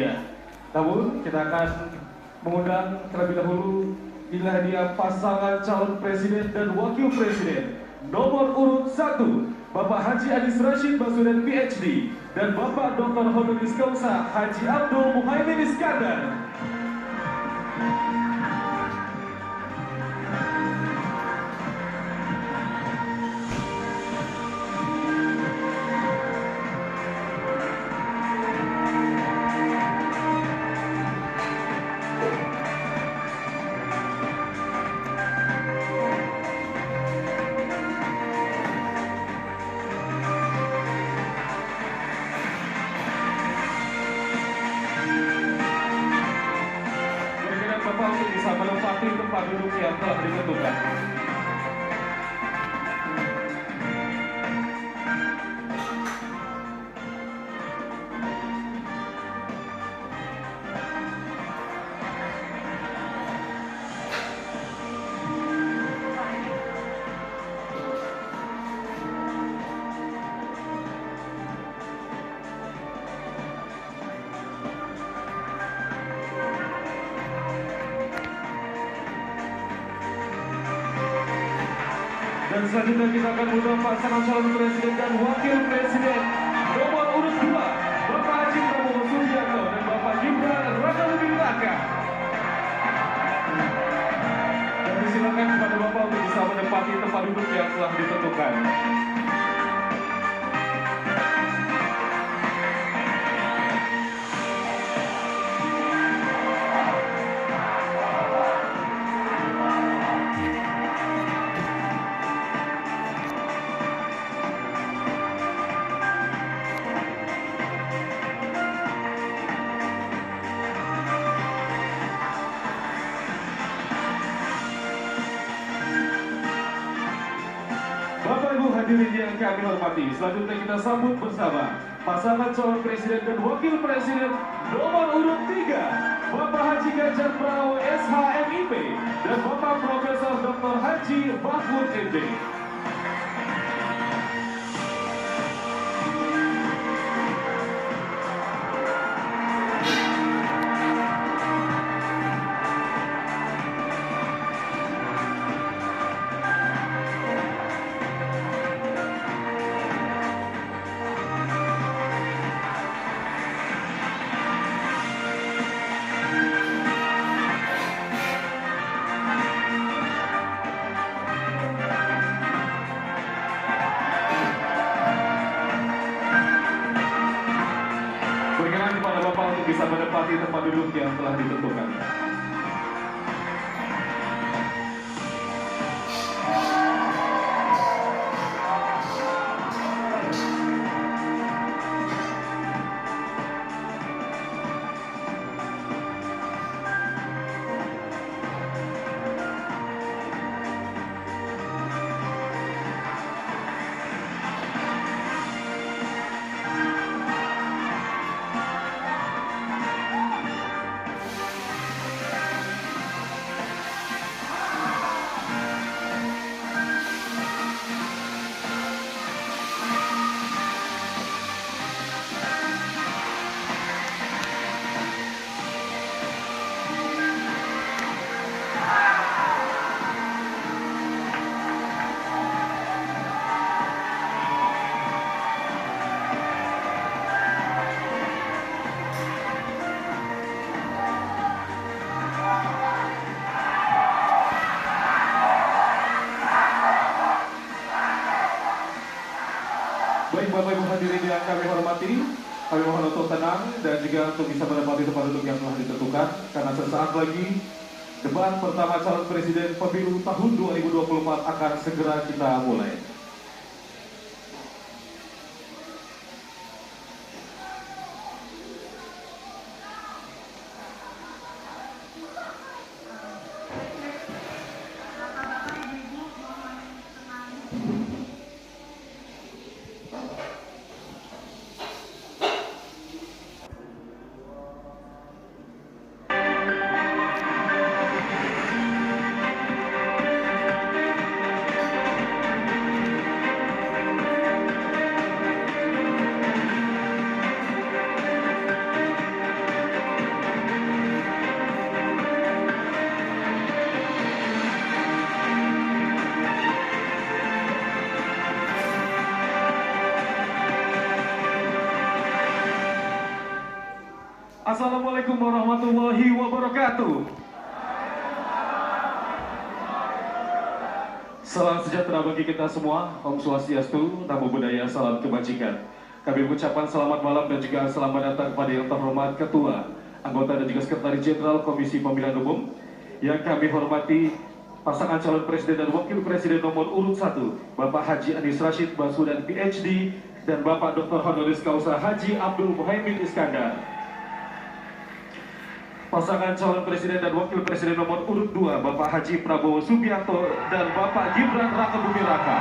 Ya, namun kita akan mengundang terlebih dahulu inilah dia pasangan calon presiden dan wakil presiden nomor urut 1 Bapak Haji Anies Rashid Baswedan PhD dan Bapak Dr. Honoris Causa Haji Abdul Muhaimin Iskandar. Untuk bisa menempati tempat duduk yang telah ditentukan. Dan selanjutnya kita akan mengundang pasangan calon presiden dan wakil presiden nomor urut 2 Bapak Haji Prabowo Subianto dan Bapak Gibran Rakabuming Raka. Dan disilakan kepada Bapak untuk bisa menempati tempat duduk yang telah ditentukan. Bapak Ibu hadirin yang kami hormati, selanjutnya kita sambut bersama pasangan calon presiden dan wakil presiden nomor urut 3 Bapak Haji Ganjar Pranowo SHMIP dan Bapak Profesor Dr. Haji Mahfud MD. Berikan kepada Bapak untuk bisa menempati tempat duduk yang telah ditentukan. Baik Bapak Ibu hadirin yang kami hormati, kami mohon untuk tenang dan juga untuk bisa menempati tempat duduk yang telah ditentukan karena sesaat lagi debat pertama calon presiden pemilu tahun 2024 akan segera kita mulai. Assalamualaikum warahmatullahi wabarakatuh. Salam sejahtera bagi kita semua. Om Swastiastu, Namo Buddhaya, salam kebajikan. Kami mengucapkan selamat malam dan juga selamat datang kepada yang terhormat Ketua, anggota dan juga Sekretaris Jenderal Komisi Pemilihan Umum. Yang kami hormati pasangan calon presiden dan wakil presiden nomor urut 1, Bapak Haji Anies Rashid Baswedan PhD dan Bapak Dr. Honoris Causa Haji Abdul Muhaimin Iskandar. Pasangan calon presiden dan wakil presiden nomor urut 2, Bapak Haji Prabowo Subianto dan Bapak Gibran Rakebuming Raka.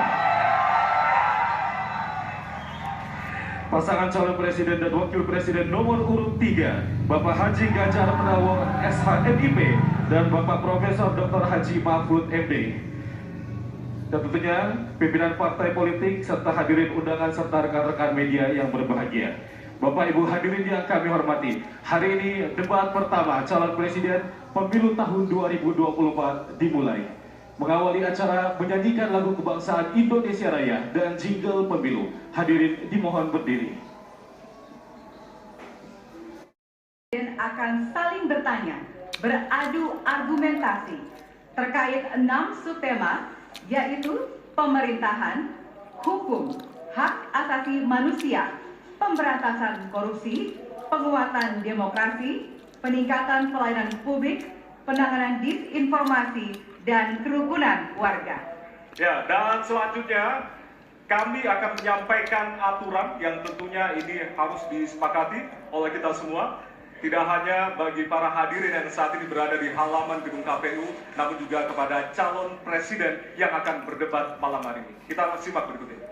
Pasangan calon presiden dan wakil presiden nomor urut 3, Bapak Haji Ganjar Pranowo SHMIP dan Bapak Profesor Dr. Haji Mahfud MD. Dan tentunya pimpinan partai politik serta hadirin undangan serta rekan-rekan media yang berbahagia. Bapak Ibu hadirin yang kami hormati, hari ini debat pertama calon presiden pemilu tahun 2024 dimulai. Mengawali acara menyanyikan lagu kebangsaan Indonesia Raya dan jingle pemilu. Hadirin dimohon berdiri. Akan saling bertanya, beradu argumentasi terkait 6 subtema, yaitu pemerintahan, hukum, hak asasi manusia, pemberantasan korupsi, penguatan demokrasi, peningkatan pelayanan publik, penanganan disinformasi, dan kerukunan warga. Ya, dan selanjutnya kami akan menyampaikan aturan yang tentunya ini harus disepakati oleh kita semua. Tidak hanya bagi para hadirin yang saat ini berada di halaman gedung KPU, namun juga kepada calon presiden yang akan berdebat malam hari ini. Kita simak berikut ini.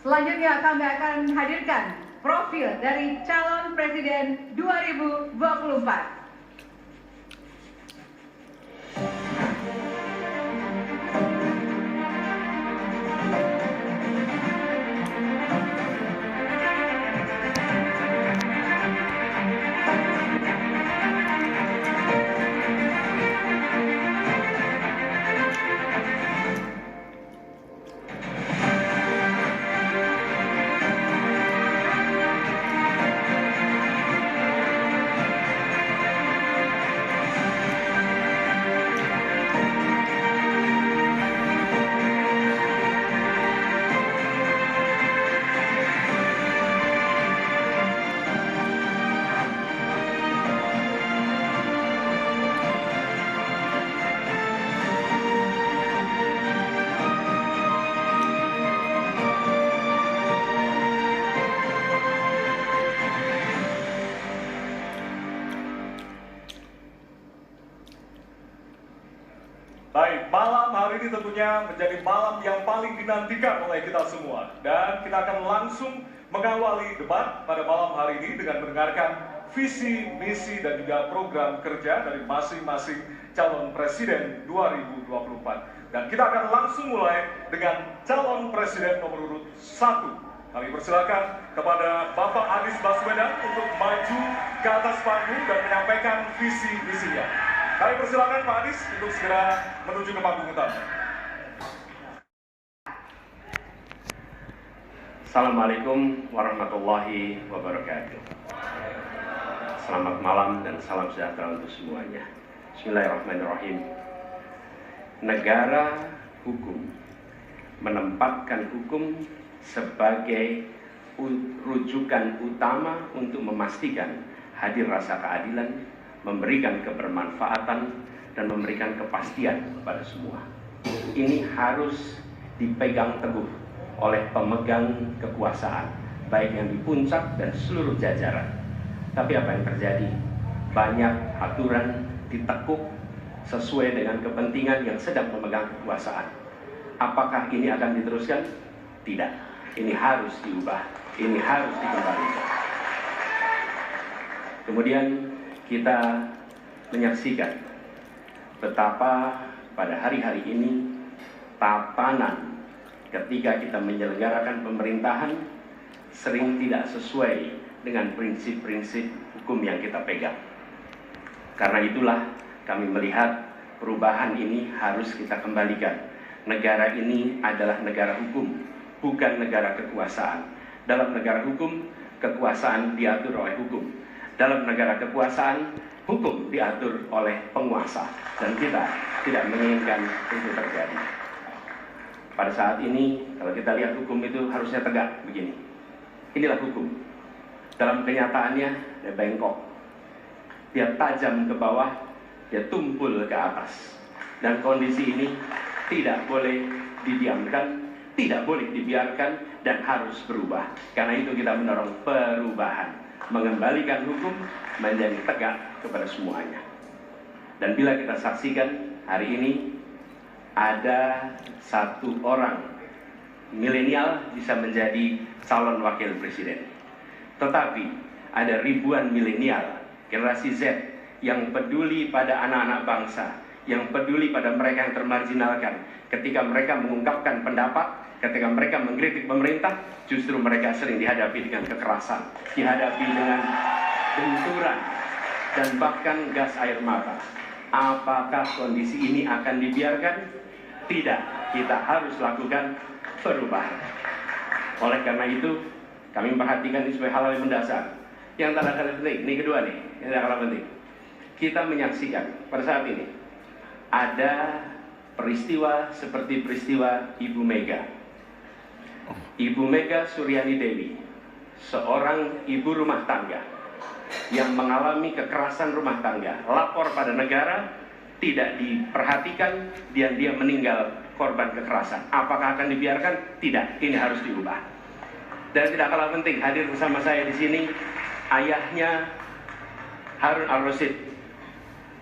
Selanjutnya kami akan hadirkan profil dari calon presiden 2024. Baik, malam hari ini tentunya menjadi malam yang paling dinantikan oleh kita semua. Dan kita akan langsung mengawali debat pada malam hari ini dengan mendengarkan visi, misi, dan juga program kerja dari masing-masing calon presiden 2024. Dan kita akan langsung mulai dengan calon presiden nomor urut 1. Kami persilakan kepada Bapak Anies Baswedan untuk maju ke atas panggung dan menyampaikan visi misinya. Kami persilakan Pak Anies untuk segera menuju ke panggung utama. Assalamualaikum warahmatullahi wabarakatuh. Selamat malam dan salam sejahtera untuk semuanya. Bismillahirrahmanirrahim. Negara hukum menempatkan hukum sebagai rujukan utama untuk memastikan hadir rasa keadilan, memberikan kebermanfaatan, dan memberikan kepastian kepada semua. Ini harus dipegang teguh oleh pemegang kekuasaan, baik yang di puncak dan seluruh jajaran. Tapi apa yang terjadi? Banyak aturan ditekuk sesuai dengan kepentingan yang sedang memegang kekuasaan. Apakah ini akan diteruskan? Tidak. Ini harus diubah. Ini harus dikembalikan. Kemudian kita menyaksikan betapa pada hari-hari ini tatanan ketika kita menyelenggarakan pemerintahan sering tidak sesuai dengan prinsip-prinsip hukum yang kita pegang. Karena itulah kami melihat perubahan ini harus kita kembalikan. Negara ini adalah negara hukum, bukan negara kekuasaan. Dalam negara hukum, kekuasaan diatur oleh hukum. Dalam negara kekuasaan, hukum diatur oleh penguasa. Dan kita tidak menginginkan itu terjadi. Pada saat ini, kalau kita lihat hukum itu harusnya tegak begini. Inilah hukum. Dalam kenyataannya, dia bengkok. Dia tajam ke bawah, dia tumpul ke atas. Dan kondisi ini tidak boleh didiamkan, tidak boleh dibiarkan, dan harus berubah. Karena itu kita mendorong perubahan, mengembalikan hukum menjadi tegak kepada semuanya. Dan bila kita saksikan hari ini ada satu orang milenial bisa menjadi calon wakil presiden, tetapi ada ribuan milenial generasi Z yang peduli pada anak-anak bangsa, yang peduli pada mereka yang termarginalkan. Ketika mereka mengungkapkan pendapat, ketika mereka mengkritik pemerintah, justru mereka sering dihadapi dengan kekerasan, dihadapi dengan benturan, dan bahkan gas air mata. Apakah kondisi ini akan dibiarkan? Tidak, kita harus lakukan perubahan. Oleh karena itu, kami memperhatikan ini sebagai hal yang mendasar. Yang tak kalah penting, ini kedua nih, yang tak kalah penting. Kita menyaksikan pada saat ini ada peristiwa seperti peristiwa Ibu Mega. Ibu Mega Suryani Dewi, seorang ibu rumah tangga yang mengalami kekerasan rumah tangga, lapor pada negara, tidak diperhatikan, dan dia meninggal korban kekerasan. Apakah akan dibiarkan? Tidak, ini harus diubah. Dan tidak kalah penting, hadir bersama saya di sini ayahnya Harun Al-Rasyid.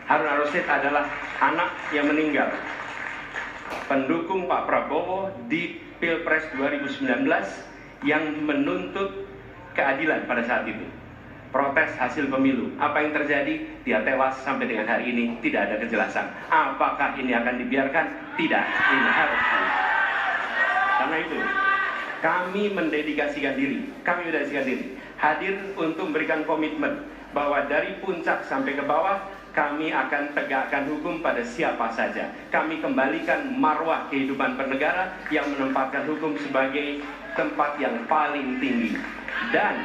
Harun Al-Rasyid adalah anak yang meninggal, pendukung Pak Prabowo di Pilpres 2019 yang menuntut keadilan pada saat itu. Protes hasil pemilu. Apa yang terjadi? Dia tewas sampai dengan hari ini tidak ada kejelasan. Apakah ini akan dibiarkan? Tidak. Ini harus dibiarkan. Karena itu kami mendedikasikan diri, hadir untuk memberikan komitmen bahwa dari puncak sampai ke bawah kami akan tegakkan hukum pada siapa saja. Kami kembalikan marwah kehidupan bernegara yang menempatkan hukum sebagai tempat yang paling tinggi. Dan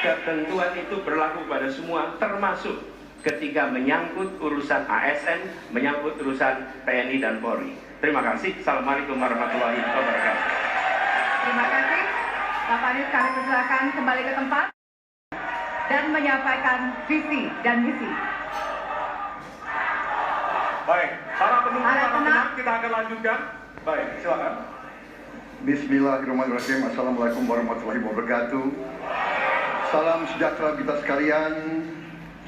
ketentuan itu berlaku pada semua, termasuk ketika menyangkut urusan ASN, menyangkut urusan TNI dan Polri. Terima kasih. Assalamualaikum warahmatullahi wabarakatuh. Terima kasih. Bapak Anies, kami persilakan kembali ke tempat dan menyampaikan visi dan misi. Baik, para penonton kita akan lanjutkan. Baik, silakan. Bismillahirrahmanirrahim. Assalamualaikum warahmatullahi wabarakatuh. Salam sejahtera kita sekalian.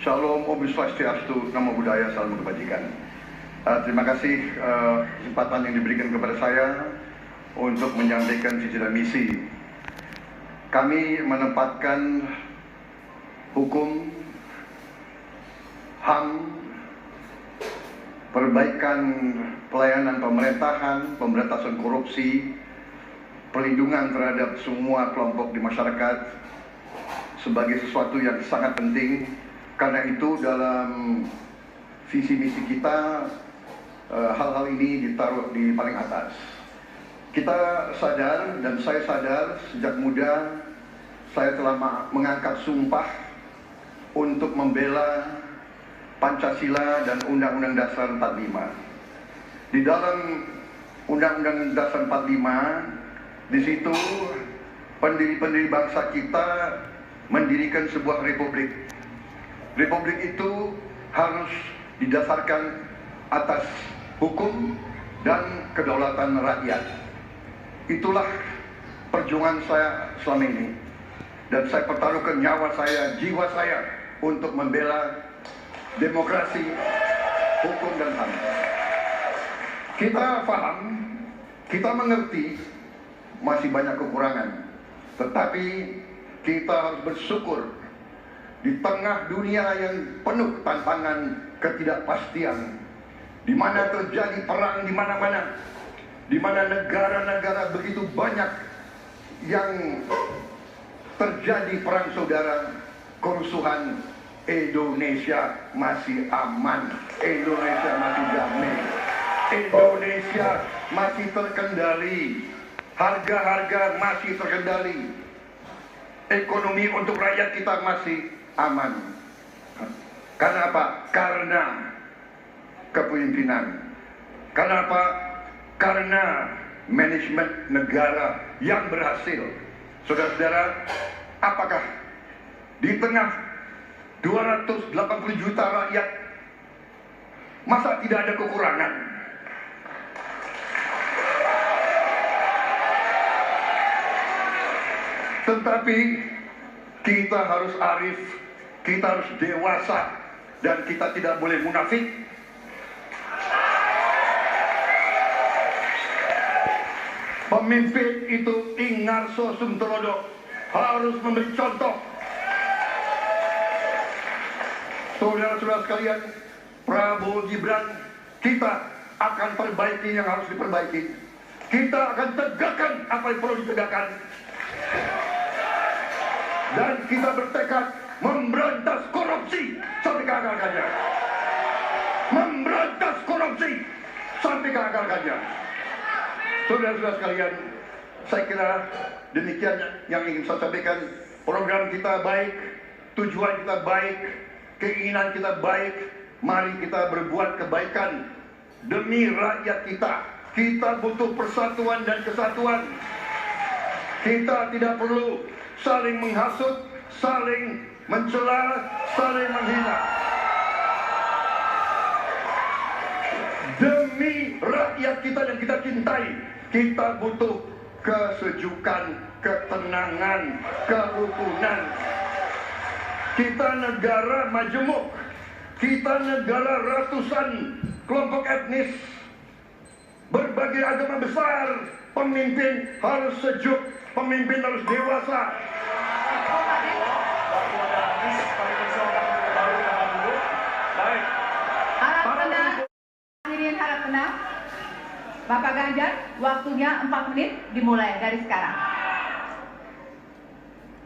Shalom, Om Swastiastu, Namo Buddhaya, salam kebajikan. Terima kasih kesempatan yang diberikan kepada saya untuk menyampaikan visi dan misi. Kami menempatkan hukum, HAM, perbaikan pelayanan pemerintahan, pemberantasan korupsi, perlindungan terhadap semua kelompok di masyarakat sebagai sesuatu yang sangat penting. Karena itu dalam visi misi kita hal-hal ini ditaruh di paling atas. Kita sadar dan saya sadar sejak muda saya telah mengangkat sumpah untuk membela Pancasila dan Undang-Undang Dasar 45. Di dalam Undang-Undang Dasar 45, di situ pendiri-pendiri bangsa kita mendirikan sebuah republik. Republik itu harus didasarkan atas hukum dan kedaulatan rakyat. Itulah perjuangan saya selama ini. Dan saya pertaruhkan nyawa saya, jiwa saya untuk membela demokrasi, hukum dan HAM. Kita paham, kita mengerti masih banyak kekurangan. Tetapi kita harus bersyukur di tengah dunia yang penuh tantangan ketidakpastian, di mana terjadi perang di mana-mana, di mana negara-negara begitu banyak yang terjadi perang saudara, kerusuhan, Indonesia masih aman, Indonesia masih damai, Indonesia masih terkendali, harga-harga masih terkendali, ekonomi untuk rakyat kita masih aman. Karena apa? Karena kepemimpinan. Karena apa? Karena manajemen negara yang berhasil. Saudara-saudara, apakah di tengah 280 juta rakyat masa tidak ada kekurangan? Tetapi kita harus arif, kita harus dewasa, dan kita tidak boleh munafik. Pemimpin itu ingarso sumterodo, harus memberi contoh. Saudara-saudara sekalian, Prabowo Gibran, kita akan perbaiki yang harus diperbaiki. Kita akan tegakkan apa yang perlu ditegakkan. Dan kita bertekad memberantas korupsi sampai ke akar-akarnya. Memberantas korupsi sampai ke akar-akarnya. Saudara-saudara sekalian, saya kira demikian yang ingin saya sampaikan. Program kita baik, tujuan kita baik, keinginan kita baik. Mari kita berbuat kebaikan demi rakyat kita. Kita butuh persatuan dan kesatuan. Kita tidak perlu saling menghasut, saling mencela, saling menghina. Demi rakyat kita yang kita cintai, kita butuh kesejukan, ketenangan, kerukunan. Kita negara majemuk, kita negara ratusan kelompok etnis, berbagai agama besar. Pemimpin harus sejuk, pemimpin harus dewasa. Harap tenang, hadirin harap tenang. Bapak Ganjar, waktunya 4 menit dimulai dari sekarang.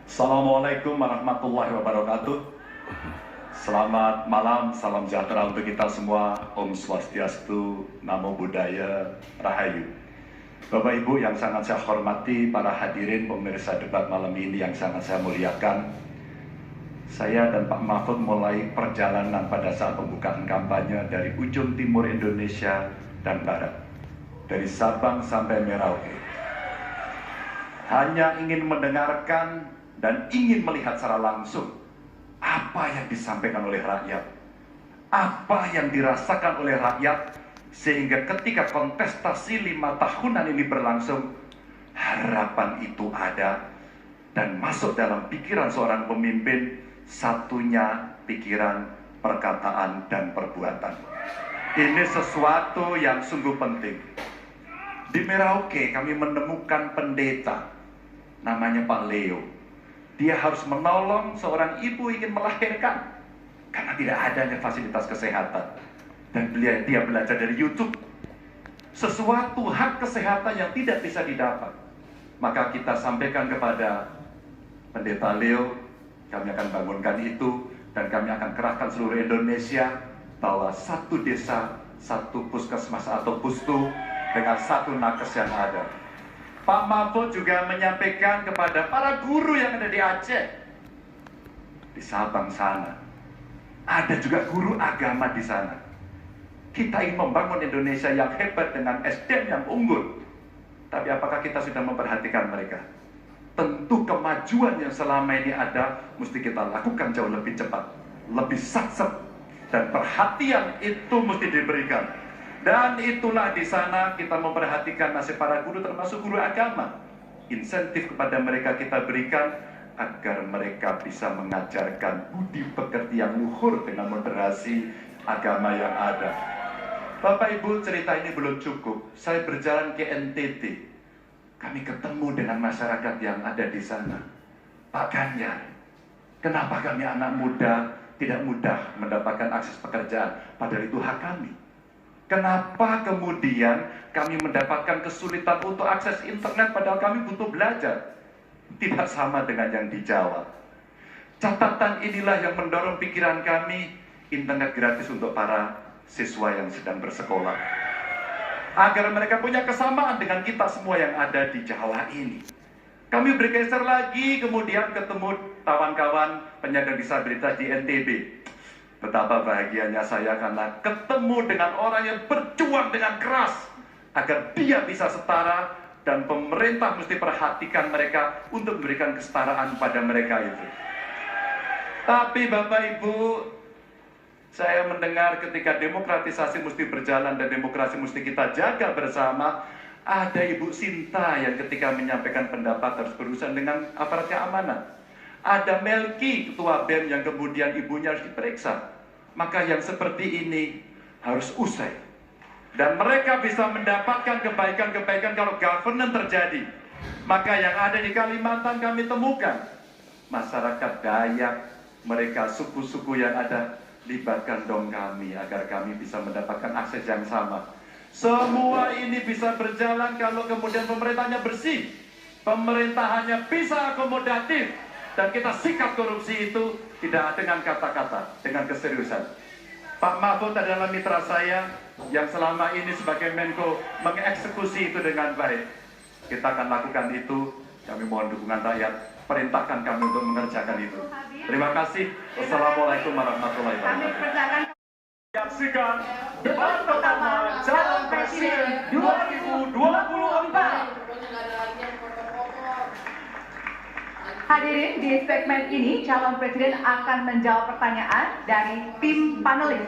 Assalamualaikum warahmatullahi wabarakatuh. Selamat malam, salam sejahtera untuk kita semua. Om Swastiastu, Namo Buddhaya, Rahayu. Bapak Ibu yang sangat saya hormati, para hadirin pemirsa debat malam ini yang sangat saya muliakan. Saya dan Pak Mahfud mulai perjalanan pada saat pembukaan kampanye dari ujung timur Indonesia dan barat, dari Sabang sampai Merauke. Hanya ingin mendengarkan dan ingin melihat secara langsung apa yang disampaikan oleh rakyat, apa yang dirasakan oleh rakyat, sehingga ketika kontestasi 5 tahunan ini berlangsung, harapan itu ada dan masuk dalam pikiran seorang pemimpin. Satunya pikiran, perkataan, dan perbuatan. Ini sesuatu yang sungguh penting. Di Merauke kami menemukan pendeta, namanya Pak Leo. Dia harus menolong seorang ibu ingin melahirkan karena tidak adanya fasilitas kesehatan. Dan dia belajar dari YouTube sesuatu hak kesehatan yang tidak bisa didapat. Maka kita sampaikan kepada Pendeta Leo, kami akan bangunkan itu dan kami akan kerahkan seluruh Indonesia bahwa satu desa, satu puskesmas atau pustu dengan satu nakes yang ada. Pak Mahfud juga menyampaikan kepada para guru yang ada di Aceh, di Sabang sana. Ada juga guru agama di sana. Kita ingin membangun Indonesia yang hebat dengan SDM yang unggul. Tapi apakah kita sudah memperhatikan mereka? Tentu kemajuan yang selama ini ada mesti kita lakukan jauh lebih cepat, lebih satsep, dan perhatian itu mesti diberikan. Dan itulah di sana kita memperhatikan nasib para guru, termasuk guru agama. Insentif kepada mereka kita berikan agar mereka bisa mengajarkan budi pekerti yang luhur dengan moderasi agama yang ada. Bapak Ibu, cerita ini belum cukup. Saya berjalan ke NTT. Kami ketemu dengan masyarakat yang ada di sana. Pak Ganjar, kenapa kami anak muda tidak mudah mendapatkan akses pekerjaan? Padahal itu hak kami. Kenapa kemudian kami mendapatkan kesulitan untuk akses internet padahal kami butuh belajar? Tidak sama dengan yang di Jawa. Catatan inilah yang mendorong pikiran kami, internet gratis untuk para siswa yang sedang bersekolah. Agar mereka punya kesamaan dengan kita semua yang ada di Jawa ini. Kami bergeser lagi, kemudian ketemu kawan-kawan penyandang disabilitas di NTB. Betapa bahagianya saya karena ketemu dengan orang yang berjuang dengan keras agar dia bisa setara, dan pemerintah mesti perhatikan mereka untuk memberikan kesetaraan pada mereka itu. Tapi Bapak Ibu, saya mendengar ketika demokratisasi mesti berjalan dan demokrasi mesti kita jaga bersama, ada Ibu Sinta yang ketika menyampaikan pendapat harus berurusan dengan aparat keamanan. Ada Melki, ketua BEM, yang kemudian ibunya harus diperiksa. Maka yang seperti ini harus usai. Dan mereka bisa mendapatkan kebaikan-kebaikan kalau governance terjadi. Maka yang ada di Kalimantan kami temukan. Masyarakat Dayak, mereka suku-suku yang ada, libatkan dong kami agar kami bisa mendapatkan akses yang sama. Semua ini bisa berjalan kalau kemudian pemerintahnya bersih. Pemerintahannya bisa akomodatif. Dan kita sikap korupsi itu tidak dengan kata-kata, dengan keseriusan. Pak Mahfud adalah mitra saya yang selama ini sebagai Menko mengeksekusi itu dengan baik. Kita akan lakukan itu. Kami mohon dukungan rakyat. Perintahkan kami untuk mengerjakan itu. Terima kasih. Wassalamualaikum warahmatullahi wabarakatuh. Menyaksikan debat pertama calon presiden 2024. Hadirin, di segmen ini calon presiden akan menjawab pertanyaan dari tim panelis.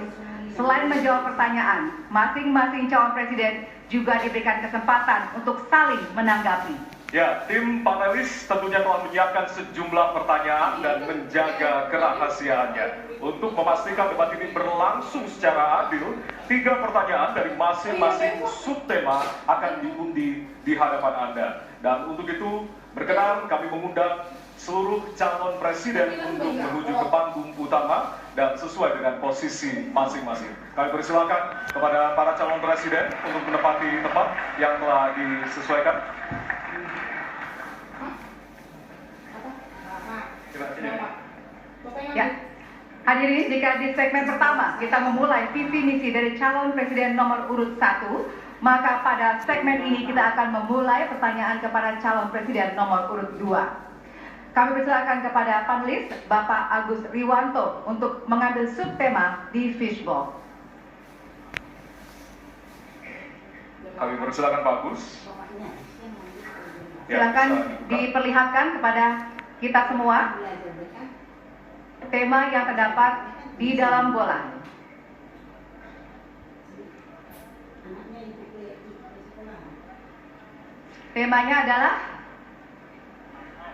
Selain menjawab pertanyaan, masing-masing calon presiden juga diberikan kesempatan untuk saling menanggapi. Ya, tim panelis tentunya telah menyiapkan sejumlah pertanyaan dan menjaga kerahasiaannya. Untuk memastikan debat ini berlangsung secara adil, 3 pertanyaan dari masing-masing subtema akan diundi di hadapan Anda. Dan untuk itu, berkenan kami mengundang seluruh calon presiden untuk menuju ke panggung utama dan sesuai dengan posisi masing-masing. Kami persilakan kepada para calon presiden untuk menempati tempat yang telah disesuaikan. Ya, hadirin, jika di segmen pertama kita memulai visi misi dari calon presiden nomor urut 1, maka pada segmen ini kita akan memulai pertanyaan kepada calon presiden nomor urut 2. Kami persilakan kepada panelis Bapak Agus Riwanto untuk mengambil subtema di fishbowl. Kami persilakan Pak Agus. Silakan diperlihatkan kepada kita semua tema yang terdapat di dalam bola. Temanya adalah,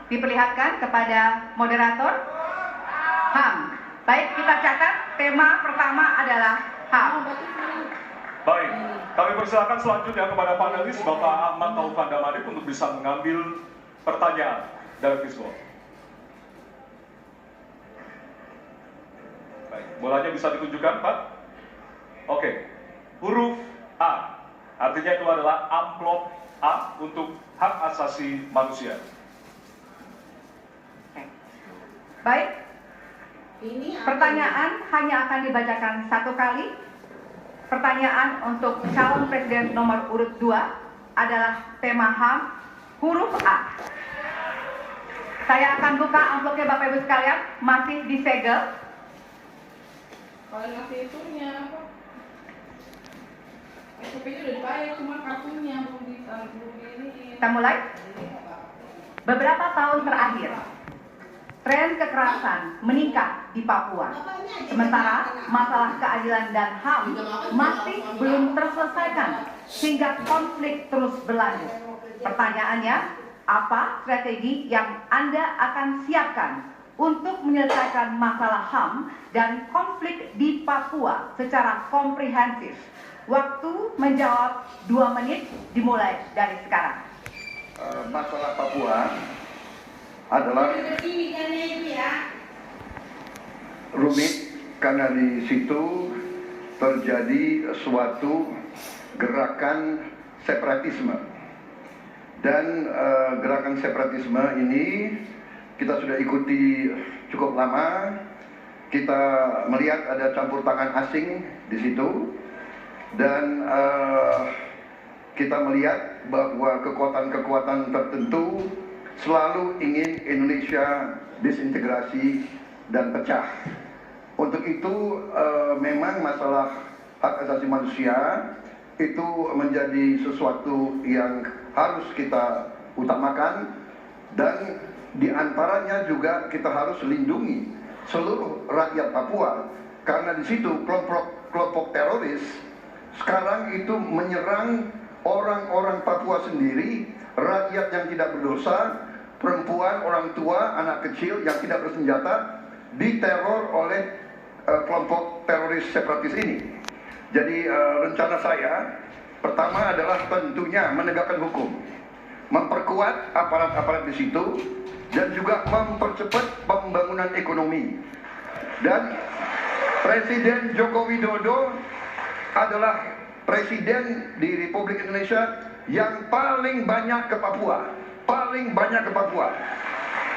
diperlihatkan kepada moderator, HAM. Baik, kita catat tema pertama adalah HAM. Baik, kami persilakan selanjutnya kepada panelis Bapak Ahmad Taufan Damanik untuk bisa mengambil pertanyaan dari fishbowl. Baik, bolanya bisa ditunjukkan, Pak? Oke, huruf A, artinya itu adalah amplop A untuk hak asasi manusia. Baik, pertanyaan hanya akan dibacakan 1 kali. Pertanyaan untuk calon presiden nomor urut 2 adalah tema HAM, huruf A. Saya akan buka amplopnya Bapak Ibu sekalian, masih disegel. SPP-nya udah dibayar, cuma kartunya belum di ini. Kita mulai. Beberapa tahun terakhir, tren kekerasan meningkat di Papua. Sementara masalah keadilan dan HAM masih belum terselesaikan sehingga konflik terus berlanjut. Pertanyaannya, apa strategi yang Anda akan siapkan untuk menyelesaikan masalah HAM dan konflik di Papua secara komprehensif? Waktu menjawab 2 menit dimulai dari sekarang. Masalah Papua adalah rumit karena di situ terjadi suatu gerakan separatisme, dan gerakan separatisme ini kita sudah ikuti cukup lama. Kita melihat ada campur tangan asing di situ, dan kita melihat bahwa kekuatan-kekuatan tertentu selalu ingin Indonesia disintegrasi dan pecah. Untuk itu memang masalah hak asasi manusia itu menjadi sesuatu yang harus kita utamakan, dan diantaranya juga kita harus lindungi seluruh rakyat Papua, karena di situ kelompok teroris sekarang itu menyerang orang-orang Papua sendiri, rakyat yang tidak berdosa, perempuan, orang tua, anak kecil yang tidak bersenjata, diteror oleh kelompok teroris separatis ini. Jadi rencana saya pertama adalah tentunya menegakkan hukum, memperkuat aparat-aparat di situ, dan juga mempercepat pembangunan ekonomi. Dan Presiden Joko Widodo adalah presiden di Republik Indonesia yang paling banyak ke Papua,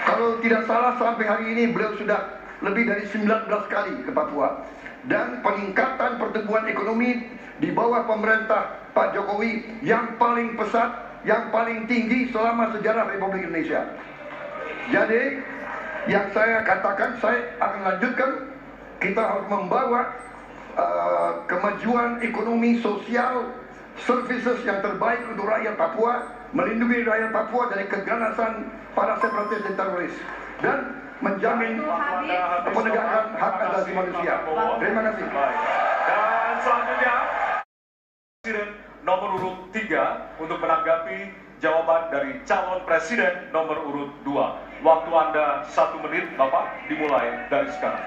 Kalau tidak salah sampai hari ini beliau sudah lebih dari 19 kali ke Papua. Dan peningkatan pertumbuhan ekonomi di bawah pemerintah Pak Jokowi yang paling pesat, yang paling tinggi selama sejarah Republik Indonesia. Jadi yang saya katakan, saya akan lanjutkan, kita harus membawa kemajuan ekonomi, sosial, services yang terbaik untuk rakyat Papua, melindungi rakyat Papua dari keganasan para separatis dan teroris, dan menjamin penegakan hak asasi manusia. Terima kasih. Dan selanjutnya Presiden nomor urut 3 untuk menanggapi jawaban dari calon Presiden nomor urut 2. Waktu Anda 1 menit, Bapak, dimulai dari sekarang.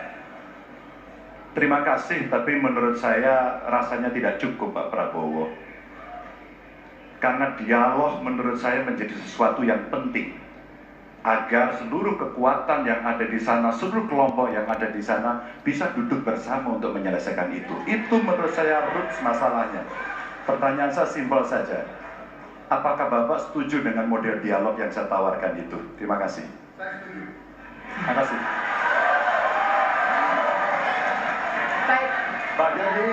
Terima kasih, tapi menurut saya rasanya tidak cukup, Pak Prabowo. Karena dialog menurut saya menjadi sesuatu yang penting, agar seluruh kekuatan yang ada di sana, seluruh kelompok yang ada di sana bisa duduk bersama untuk menyelesaikan itu. Itu menurut saya roots masalahnya. Pertanyaan saya simpel saja. Apakah Bapak setuju dengan model dialog yang saya tawarkan itu? Terima kasih. Terima kasih. Baik. Jadi,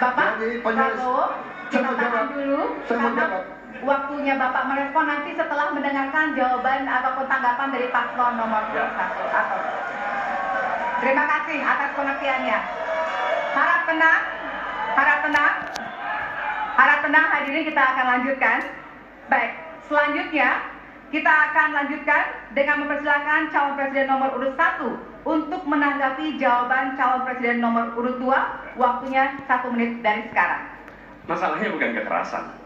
Bapak penulis, Prabowo, kita tahan dulu karena waktunya Bapak merespon nanti setelah mendengarkan jawaban ataupun tanggapan dari paslon nomor 1. Terima kasih atas pengertiannya. Harap tenang, harap tenang, harap tenang, hadirin, kita akan lanjutkan. Baik, selanjutnya kita akan lanjutkan dengan mempersilakan calon presiden nomor urut 1 untuk menanggapi jawaban calon presiden nomor urut 2. Waktunya 1 menit dari sekarang. Masalahnya bukan kekerasan.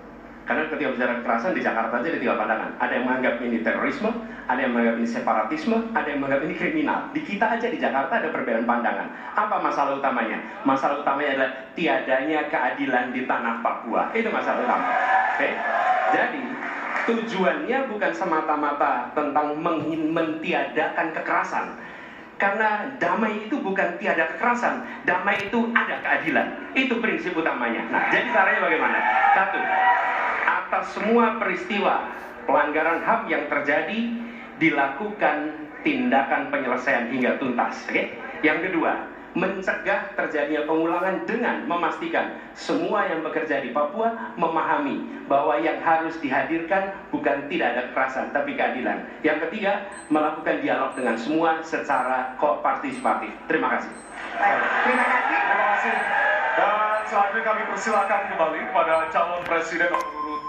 Karena ketika bicara kekerasan di Jakarta aja ada 3 pandangan. Ada yang menganggap ini terorisme, ada yang menganggap ini separatisme, ada yang menganggap ini kriminal. Di kita aja di Jakarta ada perbedaan pandangan. Apa masalah utamanya? Masalah utamanya adalah tiadanya keadilan di tanah Papua. Itu masalah utama. Oke? Jadi tujuannya bukan semata-mata tentang mentiadakan kekerasan. Karena damai itu bukan tiada kekerasan, damai itu ada keadilan. Itu prinsip utamanya. Nah, jadi caranya bagaimana? 1, atas semua peristiwa pelanggaran HAM yang terjadi dilakukan tindakan penyelesaian hingga tuntas. Oke? Yang kedua, mencegah terjadinya pengulangan dengan memastikan semua yang bekerja di Papua memahami bahwa yang harus dihadirkan bukan tidak ada kekerasan tapi keadilan. Yang ketiga, melakukan dialog dengan semua secara partisipatif. Terima kasih. Baik, terima kasih. Terima kasih. Dan selanjutnya kami persilakan kembali kepada calon presiden nomor urut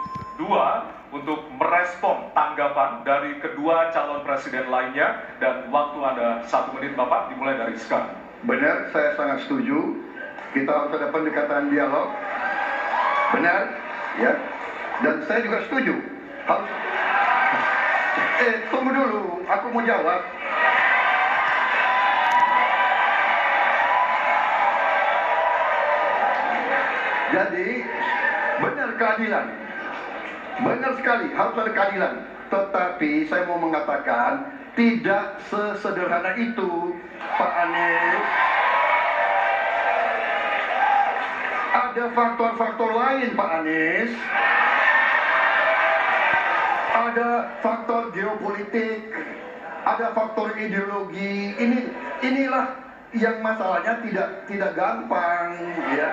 2 untuk merespon tanggapan dari kedua calon presiden lainnya, dan waktu Anda 1 menit Bapak, dimulai dari sekarang. Benar, saya sangat setuju. Kita harus ada pendekatan dialog. Benar, ya. Dan saya juga setuju. Harus. Tunggu dulu, aku mau jawab. Jadi, benar keadilan. Benar sekali, harus ada keadilan. Tetapi saya mau mengatakan, tidak sesederhana itu, Pak Anies. Ada faktor-faktor lain, Pak Anies. Ada faktor geopolitik, ada faktor ideologi. Inilah yang masalahnya tidak gampang, ya.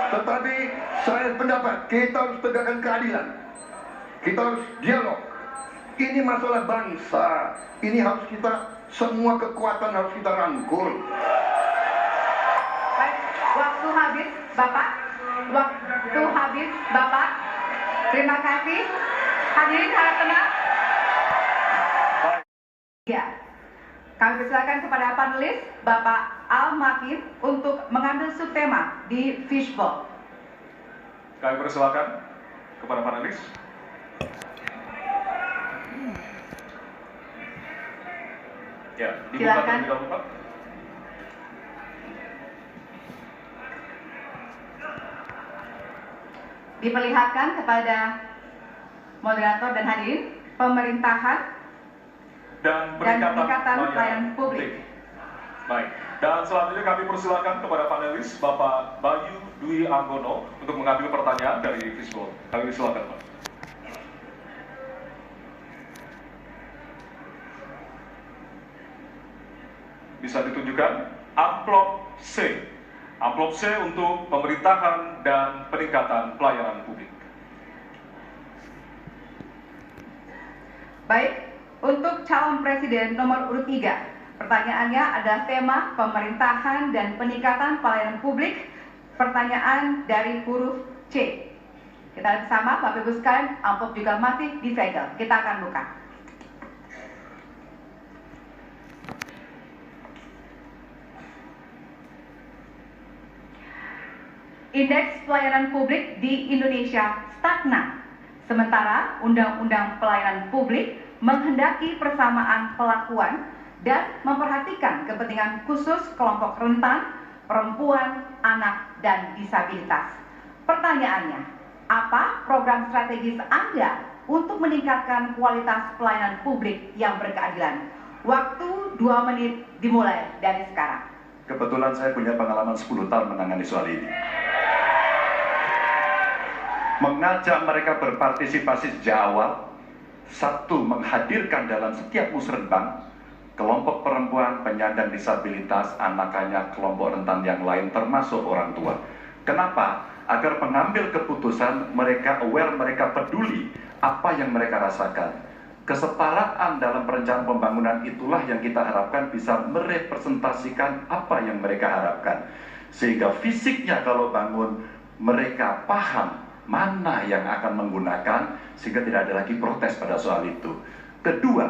Tetapi saya pendapat kita harus tegakkan keadilan. Kita harus dialog. Ini masalah bangsa. Ini harus kita, semua kekuatan harus kita rangkul. Baik, waktu habis, Bapak. Waktu habis, Bapak. Terima kasih. Hadirin harap tenang. Ya. Kami persilakan kepada panelis Bapak Al-Makin untuk mengambil subtema di fishbowl. Kami persilakan kepada panelis. Ya, dibuka Silakan. terlebih dahulu, Pak. Diperlihatkan kepada moderator dan hadirin pemerintahan Dan peningkatan peningkatan pelayanan publik. Baik. Dan selanjutnya kami persilakan kepada panelis Bapak Bayu Dwi Anggono untuk mengambil pertanyaan dari fishbowl. Kami silakan, Pak. Bisa ditunjukkan amplop C. Amplop C untuk pemerintahan dan peningkatan pelayanan publik. Baik, untuk calon presiden nomor urut 3. Pertanyaannya adalah tema pemerintahan dan peningkatan pelayanan publik. Pertanyaan dari huruf C. Kita lihat bersama, Bapak Ibu sekalian, amplop juga masih disegel. Kita akan buka. Indeks pelayanan publik di Indonesia stagnan. Sementara Undang-Undang Pelayanan Publik menghendaki persamaan perlakuan dan memperhatikan kepentingan khusus kelompok rentan, perempuan, anak, dan disabilitas. Pertanyaannya, apa program strategis Anda untuk meningkatkan kualitas pelayanan publik yang berkeadilan? Waktu 2 menit dimulai dari sekarang. Kebetulan saya punya pengalaman 10 tahun menangani soal ini. Mengajak mereka berpartisipasi sejak awal. Satu, menghadirkan dalam setiap musrenbang kelompok perempuan, penyandang disabilitas, anak-anak, kelompok rentan yang lain, termasuk orang tua. Kenapa? Agar pengambil keputusan mereka aware, mereka peduli apa yang mereka rasakan. Kesetaraan dalam perencanaan pembangunan itulah yang kita harapkan bisa merepresentasikan apa yang mereka harapkan. Sehingga fisiknya kalau bangun, mereka paham mana yang akan menggunakan, sehingga tidak ada lagi protes pada soal itu. Kedua,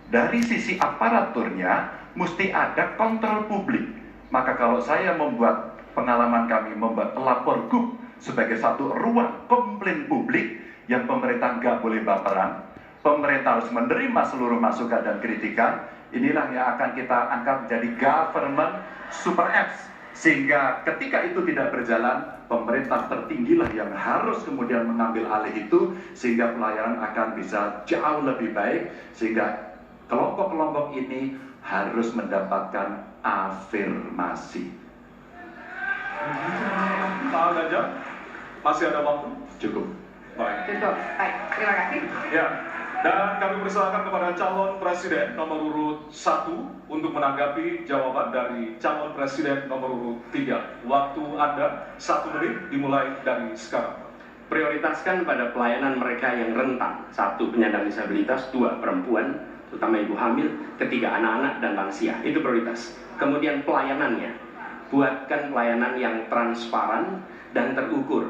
dari sisi aparaturnya mesti ada kontrol publik. Maka kalau saya membuat pengalaman kami membuat pelapor GUP sebagai satu ruang komplain publik yang pemerintah nggak boleh baperan, pemerintah harus menerima seluruh masukan dan kritikan. Inilah yang akan kita angkat menjadi government super apps, sehingga ketika itu tidak berjalan, pemerintah tertinggilah yang harus kemudian mengambil alih itu, sehingga pelayanan akan bisa jauh lebih baik, sehingga kelompok-kelompok ini harus mendapatkan afirmasi. Pak Ganjar, masih ada waktu? Cukup. Baik. Cukup. Baik, terima kasih. Ya, dan kami persilakan kepada calon presiden nomor urut 1 untuk menanggapi jawaban dari calon presiden nomor urut 3. Waktu Anda 1 menit dimulai dari sekarang. Prioritaskan pada pelayanan mereka yang rentan. 1, penyandang disabilitas. 2, perempuan, terutama ibu hamil. 3, anak-anak dan lansia. Itu prioritas. Kemudian pelayanannya. buatkan pelayanan yang transparan dan terukur.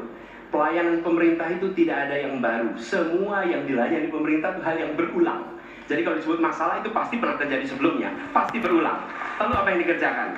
Pelayanan pemerintah itu tidak ada yang baru. Semua yang dilayani pemerintah itu hal yang berulang. Jadi kalau disebut masalah itu pasti pernah terjadi sebelumnya, pasti berulang. Lalu apa yang dikerjakan?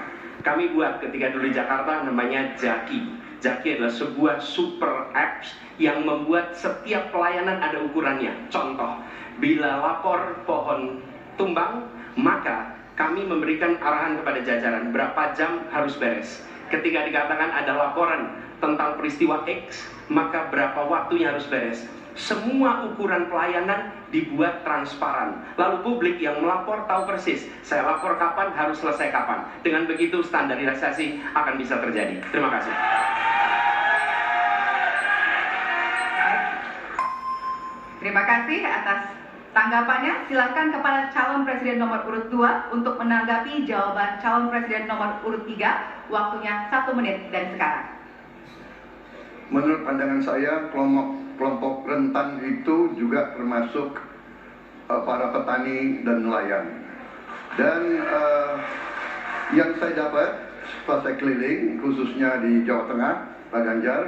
Kami buat ketika dulu di Jakarta namanya Jaki. Jaki adalah sebuah super apps yang membuat setiap pelayanan ada ukurannya. Contoh, bila lapor pohon tumbang, maka kami memberikan arahan kepada jajaran berapa jam harus beres. Ketika dikatakan ada laporan tentang peristiwa X, maka berapa waktunya harus beres. Semua ukuran pelayanan dibuat transparan. Lalu publik yang melapor tahu persis, saya lapor kapan, harus selesai kapan. Dengan begitu standarisasi akan bisa terjadi. Terima kasih. Terima kasih atas tanggapannya. Silakan kepada calon presiden nomor urut 2 untuk menanggapi jawaban calon presiden nomor urut 3. Waktunya 1 menit dari sekarang. Menurut pandangan saya, kelompok rentan itu juga termasuk para petani dan nelayan. Dan yang saya dapat pas saya keliling, khususnya di Jawa Tengah, Pak Ganjar,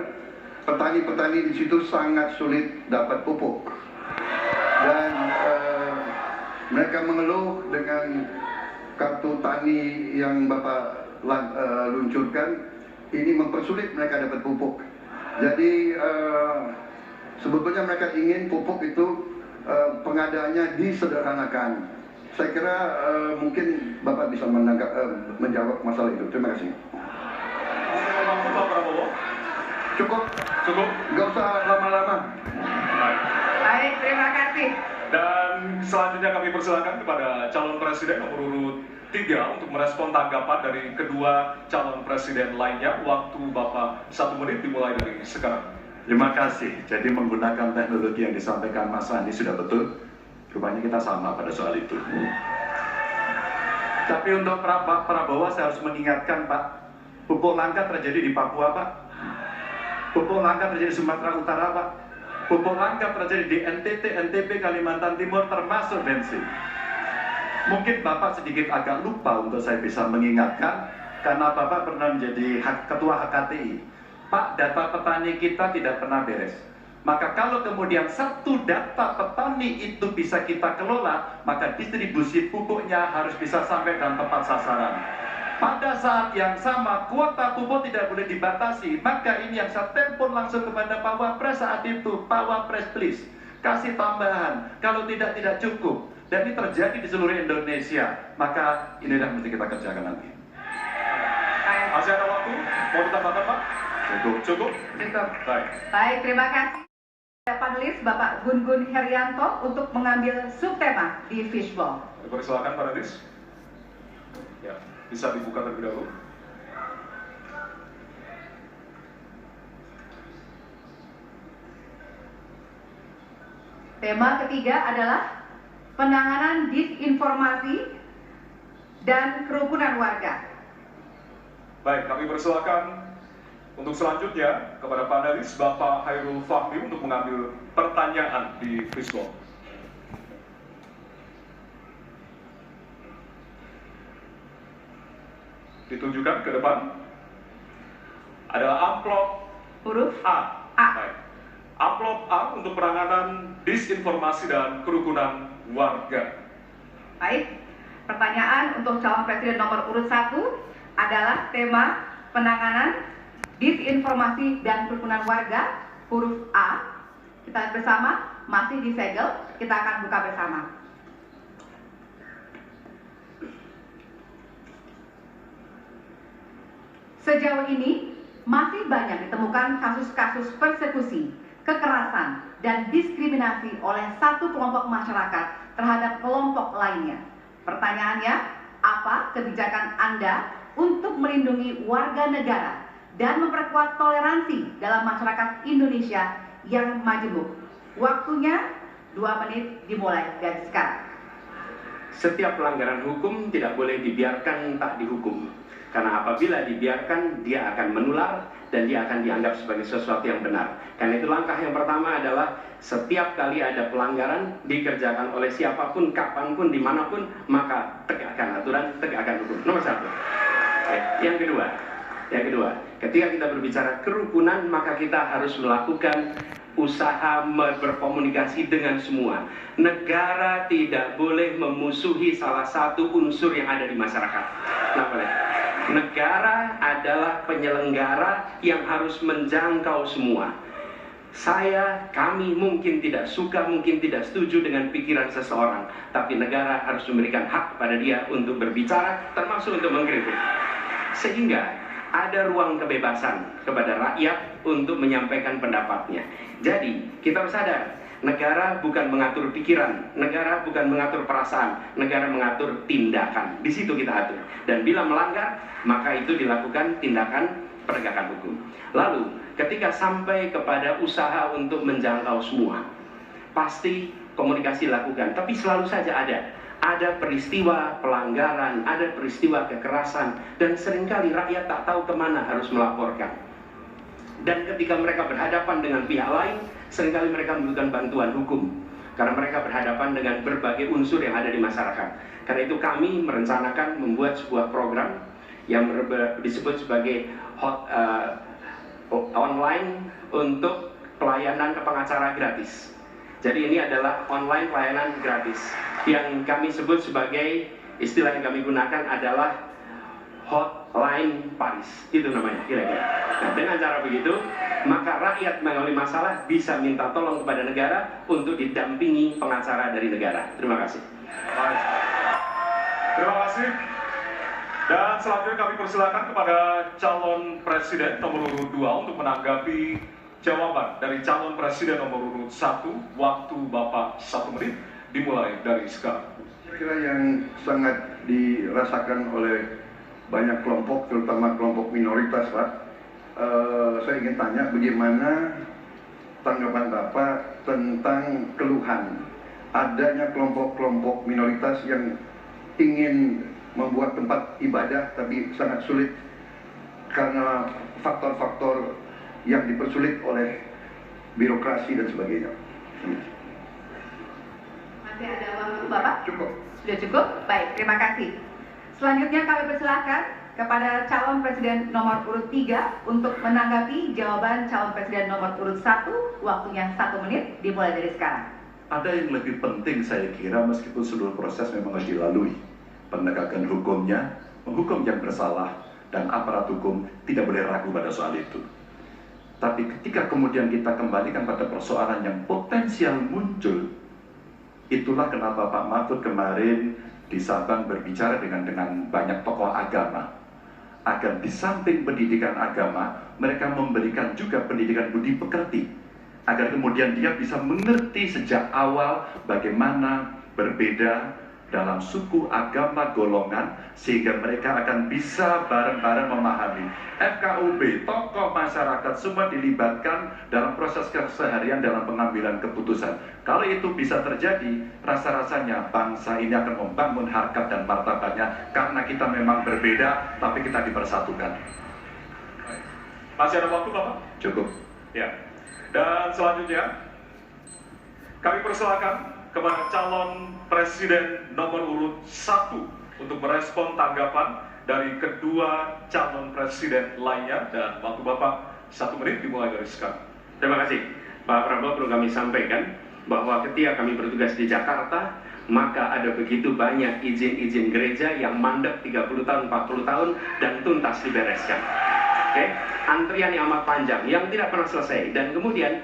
petani-petani di situ sangat sulit dapat pupuk. Dan mereka mengeluh dengan kartu tani yang Bapak luncurkan, ini mempersulit mereka dapat pupuk. Jadi sebetulnya mereka ingin pupuk itu pengadaannya disederhanakan. Saya kira mungkin Bapak bisa menjawab masalah itu. Terima kasih. Pak Prabowo. Cukup? Cukup? Nggak usah lama-lama. Baik, terima kasih. Dan selanjutnya kami persilakan kepada calon presiden nomor urut 3 untuk merespon tanggapan dari kedua calon presiden lainnya. Waktu Bapak 1 menit dimulai dari sekarang. Terima kasih. Jadi menggunakan teknologi yang disampaikan Mas Andi sudah betul. Rupanya kita sama pada soal itu. Tapi untuk Pak Prabowo saya harus mengingatkan Pak, pupuk langka terjadi di Papua Pak. Pupuk langka terjadi di Sumatera Utara Pak. Pupuk langka terjadi di NTT, NTB, Kalimantan Timur termasuk bensin. Mungkin Bapak sedikit agak lupa untuk saya bisa mengingatkan karena Bapak pernah menjadi ketua HKTI. Pak, data petani kita tidak pernah beres. Maka kalau kemudian satu data petani itu bisa kita kelola, maka distribusi pupuknya harus bisa sampai dan tepat sasaran. Pada saat yang sama, kuota pupuk tidak boleh dibatasi. Maka ini yang saya telepon langsung kepada Pak Wapres saat itu. Pak Wapres, please, kasih tambahan. Kalau tidak cukup. Dan ini terjadi di seluruh Indonesia. Maka inilah mesti kita kerjakan nanti. Masih ada waktu? Mau ditambahkan Pak? Cukup. Cukup? Cukup. Baik. Baik, terima kasih. Panelis Bapak Gun Herianto untuk mengambil subtema di Fishball. Persilakan Pak Panelis. Ya, bisa dibuka terlebih dahulu. Tema ketiga adalah penanganan disinformasi dan kerukunan warga. Baik, kami persilakan untuk selanjutnya kepada panelis Bapak Hairul Fahmi untuk mengambil pertanyaan di Fishball. Ditunjukkan ke depan adalah amplop Huruf A. A. Baik. Amplop A untuk penanganan disinformasi dan kerukunan warga. Baik, pertanyaan untuk calon presiden nomor urut 1 adalah tema penanganan disinformasi dan kerukunan warga, huruf A. Kita lihat bersama, masih disegel, kita akan buka bersama. Sejauh ini, masih banyak ditemukan kasus-kasus persekusi, kekerasan, dan diskriminasi oleh satu kelompok masyarakat terhadap kelompok lainnya. Pertanyaannya, apa kebijakan Anda untuk melindungi warga negara dan memperkuat toleransi dalam masyarakat Indonesia yang majemuk? Waktunya 2 menit dimulai dari sekarang. Setiap pelanggaran hukum tidak boleh dibiarkan tak dihukum. Karena apabila dibiarkan, dia akan menular dan dia akan dianggap sebagai sesuatu yang benar. Karena itu langkah yang pertama adalah setiap kali ada pelanggaran dikerjakan oleh siapapun, kapanpun, dimanapun, maka tegakkan aturan, tegakkan hukum. Nomor 1. Yang kedua, Yang kedua, ketika kita berbicara kerukunan, maka kita harus melakukan usaha berkomunikasi dengan semua. Negara tidak boleh memusuhi salah satu unsur yang ada di masyarakat. Nah, boleh. Negara adalah penyelenggara yang harus menjangkau semua. Kami mungkin tidak suka, mungkin tidak setuju dengan pikiran seseorang, tapi negara harus memberikan hak kepada dia untuk berbicara, termasuk untuk mengkritik. Sehingga ada ruang kebebasan kepada rakyat untuk menyampaikan pendapatnya. Jadi, kita harus sadar, negara bukan mengatur pikiran, negara bukan mengatur perasaan, negara mengatur tindakan. Di situ kita atur. Dan bila melanggar, maka itu dilakukan tindakan penegakan hukum. Lalu, ketika sampai kepada usaha untuk menjangkau semua, pasti komunikasi lakukan. Tapi selalu saja ada peristiwa pelanggaran, ada peristiwa kekerasan, dan seringkali rakyat tak tahu kemana harus melaporkan. Dan ketika mereka berhadapan dengan pihak lain, seringkali mereka membutuhkan bantuan hukum, karena mereka berhadapan dengan berbagai unsur yang ada di masyarakat. Karena itu kami merencanakan membuat sebuah program yang disebut sebagai online untuk pelayanan pengacara gratis. Jadi ini adalah online pelayanan gratis yang kami sebut sebagai, istilah yang kami gunakan adalah hotline Paris, itu namanya kira-kira. Nah, dengan cara begitu, maka rakyat mengalami masalah bisa minta tolong kepada negara untuk didampingi pengacara dari negara. Terima kasih. Baik. Terima kasih. Dan selanjutnya kami persilakan kepada calon presiden nomor urut 2 untuk menanggapi jawaban dari calon presiden nomor urut 1. Waktu Bapak 1 menit dimulai dari sekarang. Saya kira yang sangat dirasakan oleh banyak kelompok, terutama kelompok minoritas, Pak. Saya ingin tanya bagaimana tanggapan Bapak tentang keluhan adanya kelompok-kelompok minoritas yang ingin membuat tempat ibadah tapi sangat sulit karena faktor-faktor yang dipersulit oleh birokrasi dan sebagainya. Masih ada waktu Bapak? Cukup. Sudah cukup? Baik, terima kasih. Selanjutnya kami persilahkan kepada calon presiden nomor urut 3 untuk menanggapi jawaban calon presiden nomor urut 1. Waktunya 1 menit dimulai dari sekarang. Ada yang lebih penting saya kira, meskipun seluruh proses memang harus dilalui. Penegakan hukumnya, menghukum yang bersalah, dan aparat hukum tidak boleh ragu pada soal itu. Tapi ketika kemudian kita kembalikan pada persoalan yang potensial muncul, itulah kenapa Pak Mahfud kemarin di Sabang berbicara dengan banyak tokoh agama, agar di samping pendidikan agama, mereka memberikan juga pendidikan budi pekerti, agar kemudian dia bisa mengerti sejak awal bagaimana berbeda dalam suku, agama, golongan, sehingga mereka akan bisa bareng-bareng memahami. FKUB, tokoh masyarakat semua dilibatkan dalam proses keseharian dalam pengambilan keputusan. Kalau itu bisa terjadi, rasa-rasanya bangsa ini akan membangun harkat dan martabatnya, karena kita memang berbeda, tapi kita dipersatukan. Masih ada waktu, Bapak? Cukup. Ya. Dan selanjutnya, kami persilakan kepada calon presiden nomor urut 1 untuk merespon tanggapan dari kedua calon presiden lainnya, dan waktu Bapak 1 menit dimulai dari sekarang. Terima kasih Pak Prabowo. Perlu kami sampaikan bahwa ketika kami bertugas di Jakarta, maka ada begitu banyak izin-izin gereja yang mandek 30 tahun, 40 tahun dan tuntas dibereskan. Oke? Antrian yang amat panjang yang tidak pernah selesai, dan kemudian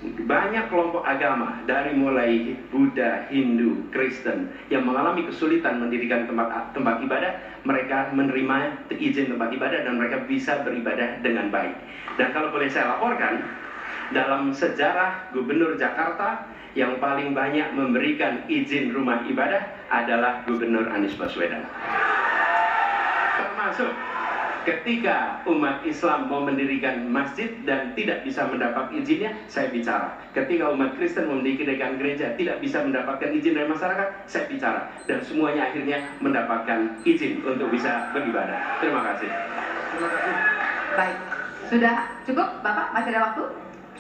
banyak kelompok agama dari mulai Buddha, Hindu, Kristen yang mengalami kesulitan mendirikan tempat ibadah, mereka menerima izin tempat ibadah dan mereka bisa beribadah dengan baik. Dan kalau boleh saya laporkan, dalam sejarah Gubernur Jakarta yang paling banyak memberikan izin rumah ibadah adalah Gubernur Anies Baswedan. Termasuk ketika umat Islam mau mendirikan masjid dan tidak bisa mendapat izinnya, saya bicara. Ketika umat Kristen mau mendirikan gereja tidak bisa mendapatkan izin dari masyarakat, saya bicara. Dan semuanya akhirnya mendapatkan izin untuk bisa beribadah. Terima kasih. Terima kasih. Baik, sudah cukup Bapak? Masih ada waktu?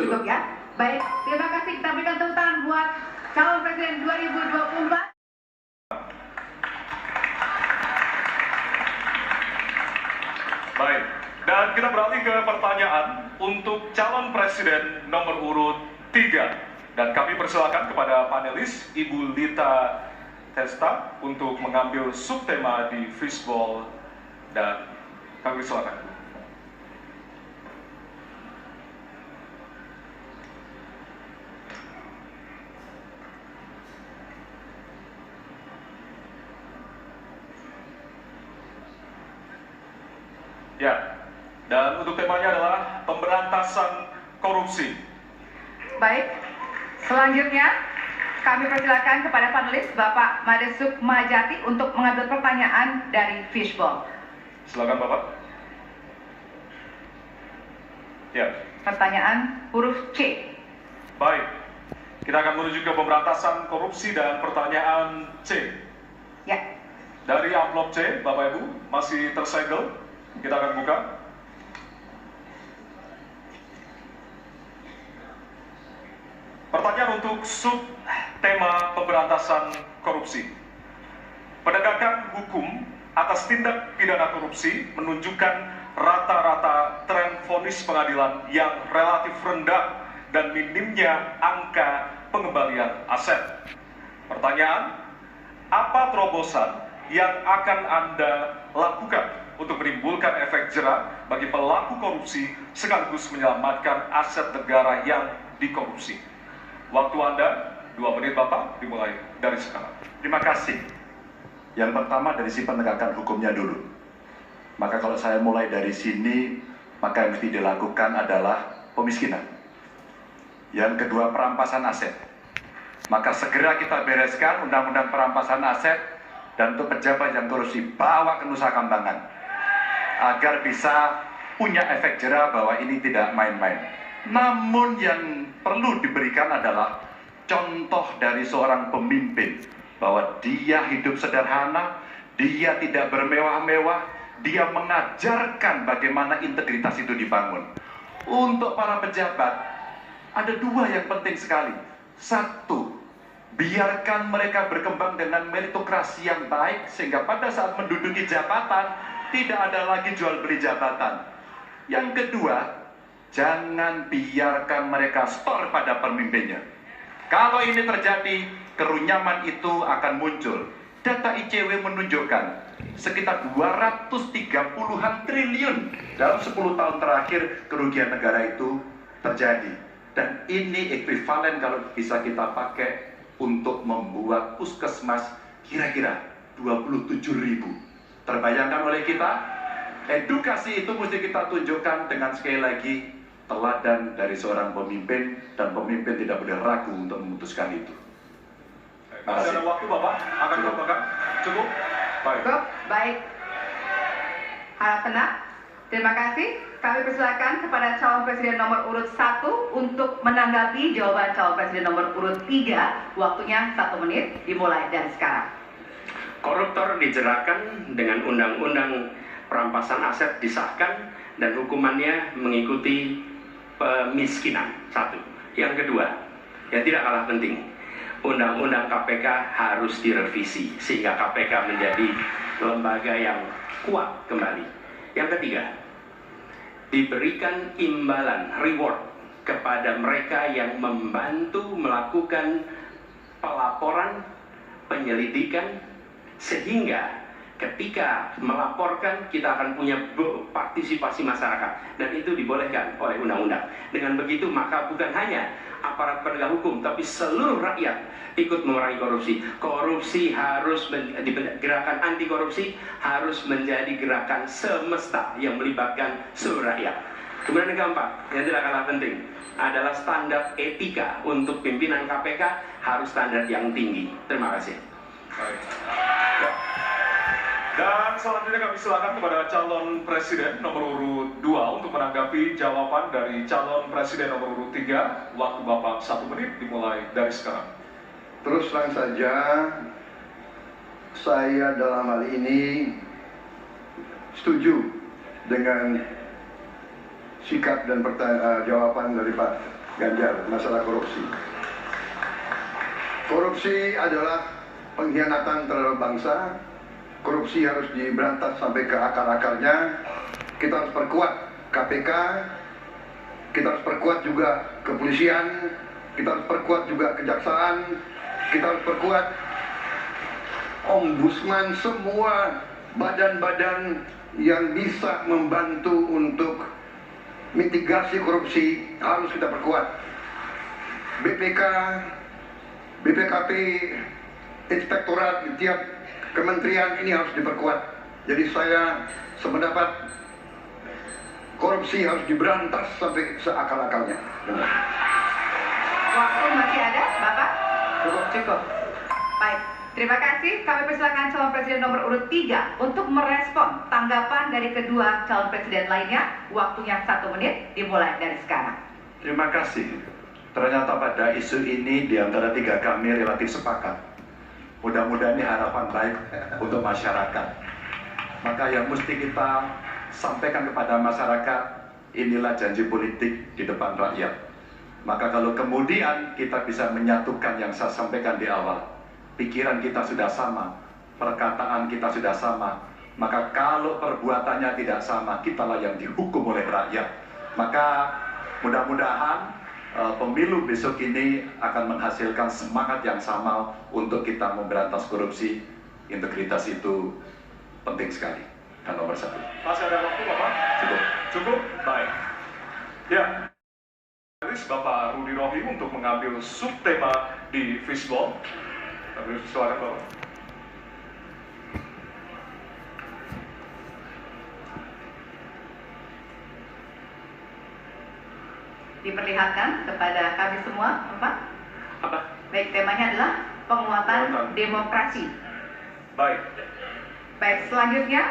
Cukup ya? Baik, terima kasih. Kita berikan tepuk tangan buat calon presiden 2024. Baik. Dan kita beralih ke pertanyaan untuk calon presiden nomor urut 3. Dan kami persilakan kepada panelis Ibu Lita Testa untuk mengambil subtema di fishball, dan kami silakan. Ya, dan untuk temanya adalah pemberantasan korupsi. Baik, selanjutnya kami persilakan kepada panelis Bapak Made Sukmajati untuk mengambil pertanyaan dari fishball. Silakan Bapak. Ya. Pertanyaan huruf C. Baik, kita akan menuju ke pemberantasan korupsi dan pertanyaan C. Ya. Dari amplop C, Bapak Ibu, masih tersegel. Kita akan buka. Pertanyaan untuk subtema pemberantasan korupsi. Penegakan hukum atas tindak pidana korupsi menunjukkan rata-rata tren vonis pengadilan yang relatif rendah dan minimnya angka pengembalian aset. Pertanyaan, apa terobosan yang akan Anda lakukan untuk menimbulkan efek jera bagi pelaku korupsi sekaligus menyelamatkan aset negara yang dikorupsi? Waktu Anda 2 menit Bapak, dimulai dari sekarang. Terima kasih. Yang pertama dari si penegakan hukumnya dulu. Maka kalau saya mulai dari sini, maka yang mesti dilakukan adalah pemiskinan. Yang kedua, perampasan aset. Maka segera kita bereskan undang-undang perampasan aset, dan untuk pejabat yang korupsi bawa ke Nusa Kambangan agar bisa punya efek jera bahwa ini tidak main-main. Namun yang perlu diberikan adalah contoh dari seorang pemimpin bahwa dia hidup sederhana, dia tidak bermewah-mewah, dia mengajarkan bagaimana integritas itu dibangun. Untuk para pejabat ada 2 yang penting sekali. 1, biarkan mereka berkembang dengan meritokrasi yang baik sehingga pada saat menduduki jabatan tidak ada lagi jual beli jabatan. Yang kedua, jangan biarkan mereka store pada pemimpinnya. Kalau ini terjadi, kerunyaman itu akan muncul. Data ICW menunjukkan sekitar 230-an triliun dalam 10 tahun terakhir kerugian negara itu terjadi. Dan ini ekuivalen kalau bisa kita pakai untuk membuat puskesmas kira-kira 27.000. Terbayangkan oleh kita, edukasi itu mesti kita tunjukkan dengan sekali lagi teladan dari seorang pemimpin, dan pemimpin tidak boleh ragu untuk memutuskan itu. Masih ada waktu Bapak, akan ditambahkan. Cukup? Baik. Cukup, baik. Harap tenang. Terima kasih. Kami persilakan kepada calon presiden nomor urut 1 untuk menanggapi jawaban calon presiden nomor urut 3. Waktunya 1 menit, dimulai dari sekarang. Koruptor dijeratkan dengan undang-undang perampasan aset disahkan dan hukumannya mengikuti pemiskinan. 1. Yang kedua, yang tidak kalah penting, undang-undang KPK harus direvisi sehingga KPK menjadi lembaga yang kuat kembali. Yang ketiga, diberikan imbalan, reward kepada mereka yang membantu melakukan pelaporan, penyelidikan, sehingga ketika melaporkan kita akan punya partisipasi masyarakat, dan itu dibolehkan oleh undang-undang. Dengan begitu maka bukan hanya aparat penegak hukum tapi seluruh rakyat ikut memerangi korupsi. Korupsi harus gerakan anti korupsi harus menjadi gerakan semesta yang melibatkan seluruh rakyat. Kemudian yang keempat, yang tidak kalah penting adalah standar etika untuk pimpinan KPK harus standar yang tinggi. Terima kasih. Baik. Ya. Dan selanjutnya kami silakan kepada calon presiden nomor urut 2 untuk menanggapi jawaban dari calon presiden nomor urut 3. Waktu Bapak 1 menit, dimulai dari sekarang. Terus terang saja, saya dalam hal ini setuju dengan sikap dan jawaban dari Pak Ganjar masalah korupsi. Korupsi adalah pengkhianatan terhadap bangsa. Korupsi harus diberantas sampai ke akar-akarnya. Kita harus perkuat KPK, kita harus perkuat juga kepolisian, kita harus perkuat juga kejaksaan, kita harus perkuat ombudsman, semua badan-badan yang bisa membantu untuk mitigasi korupsi harus kita perkuat. BPK, BPKP, inspektorat di tiap kementerian ini harus diperkuat. Jadi saya sependapat korupsi harus diberantas sampai seakal-akalnya. Waktu masih ada, Bapak? Cukup. Baik, terima kasih. Kami persilakan calon presiden nomor urut 3 untuk merespon tanggapan dari kedua calon presiden lainnya. Waktunya 1 menit, dimulai dari sekarang. Terima kasih. Ternyata pada isu ini di antara 3 kami relatif sepakat. Mudah-mudahan ini harapan baik untuk masyarakat. Maka yang mesti kita sampaikan kepada masyarakat, inilah janji politik di depan rakyat. Maka kalau kemudian kita bisa menyatukan yang saya sampaikan di awal, pikiran kita sudah sama, perkataan kita sudah sama, maka kalau perbuatannya tidak sama, kitalah yang dihukum oleh rakyat. Maka mudah-mudahan pemilu besok ini akan menghasilkan semangat yang sama untuk kita memberantas korupsi. Integritas itu penting sekali. Dan nomor 1. Masih ada waktu, Bapak? Cukup? Baik. Ya. Bapak Rudi Rohim untuk mengambil subtema di fishball. Silakan, Bapak. Diperlihatkan kepada kami semua, Bapak. Apa? Baik, temanya adalah penguatan demokrasi. Baik. Baik, selanjutnya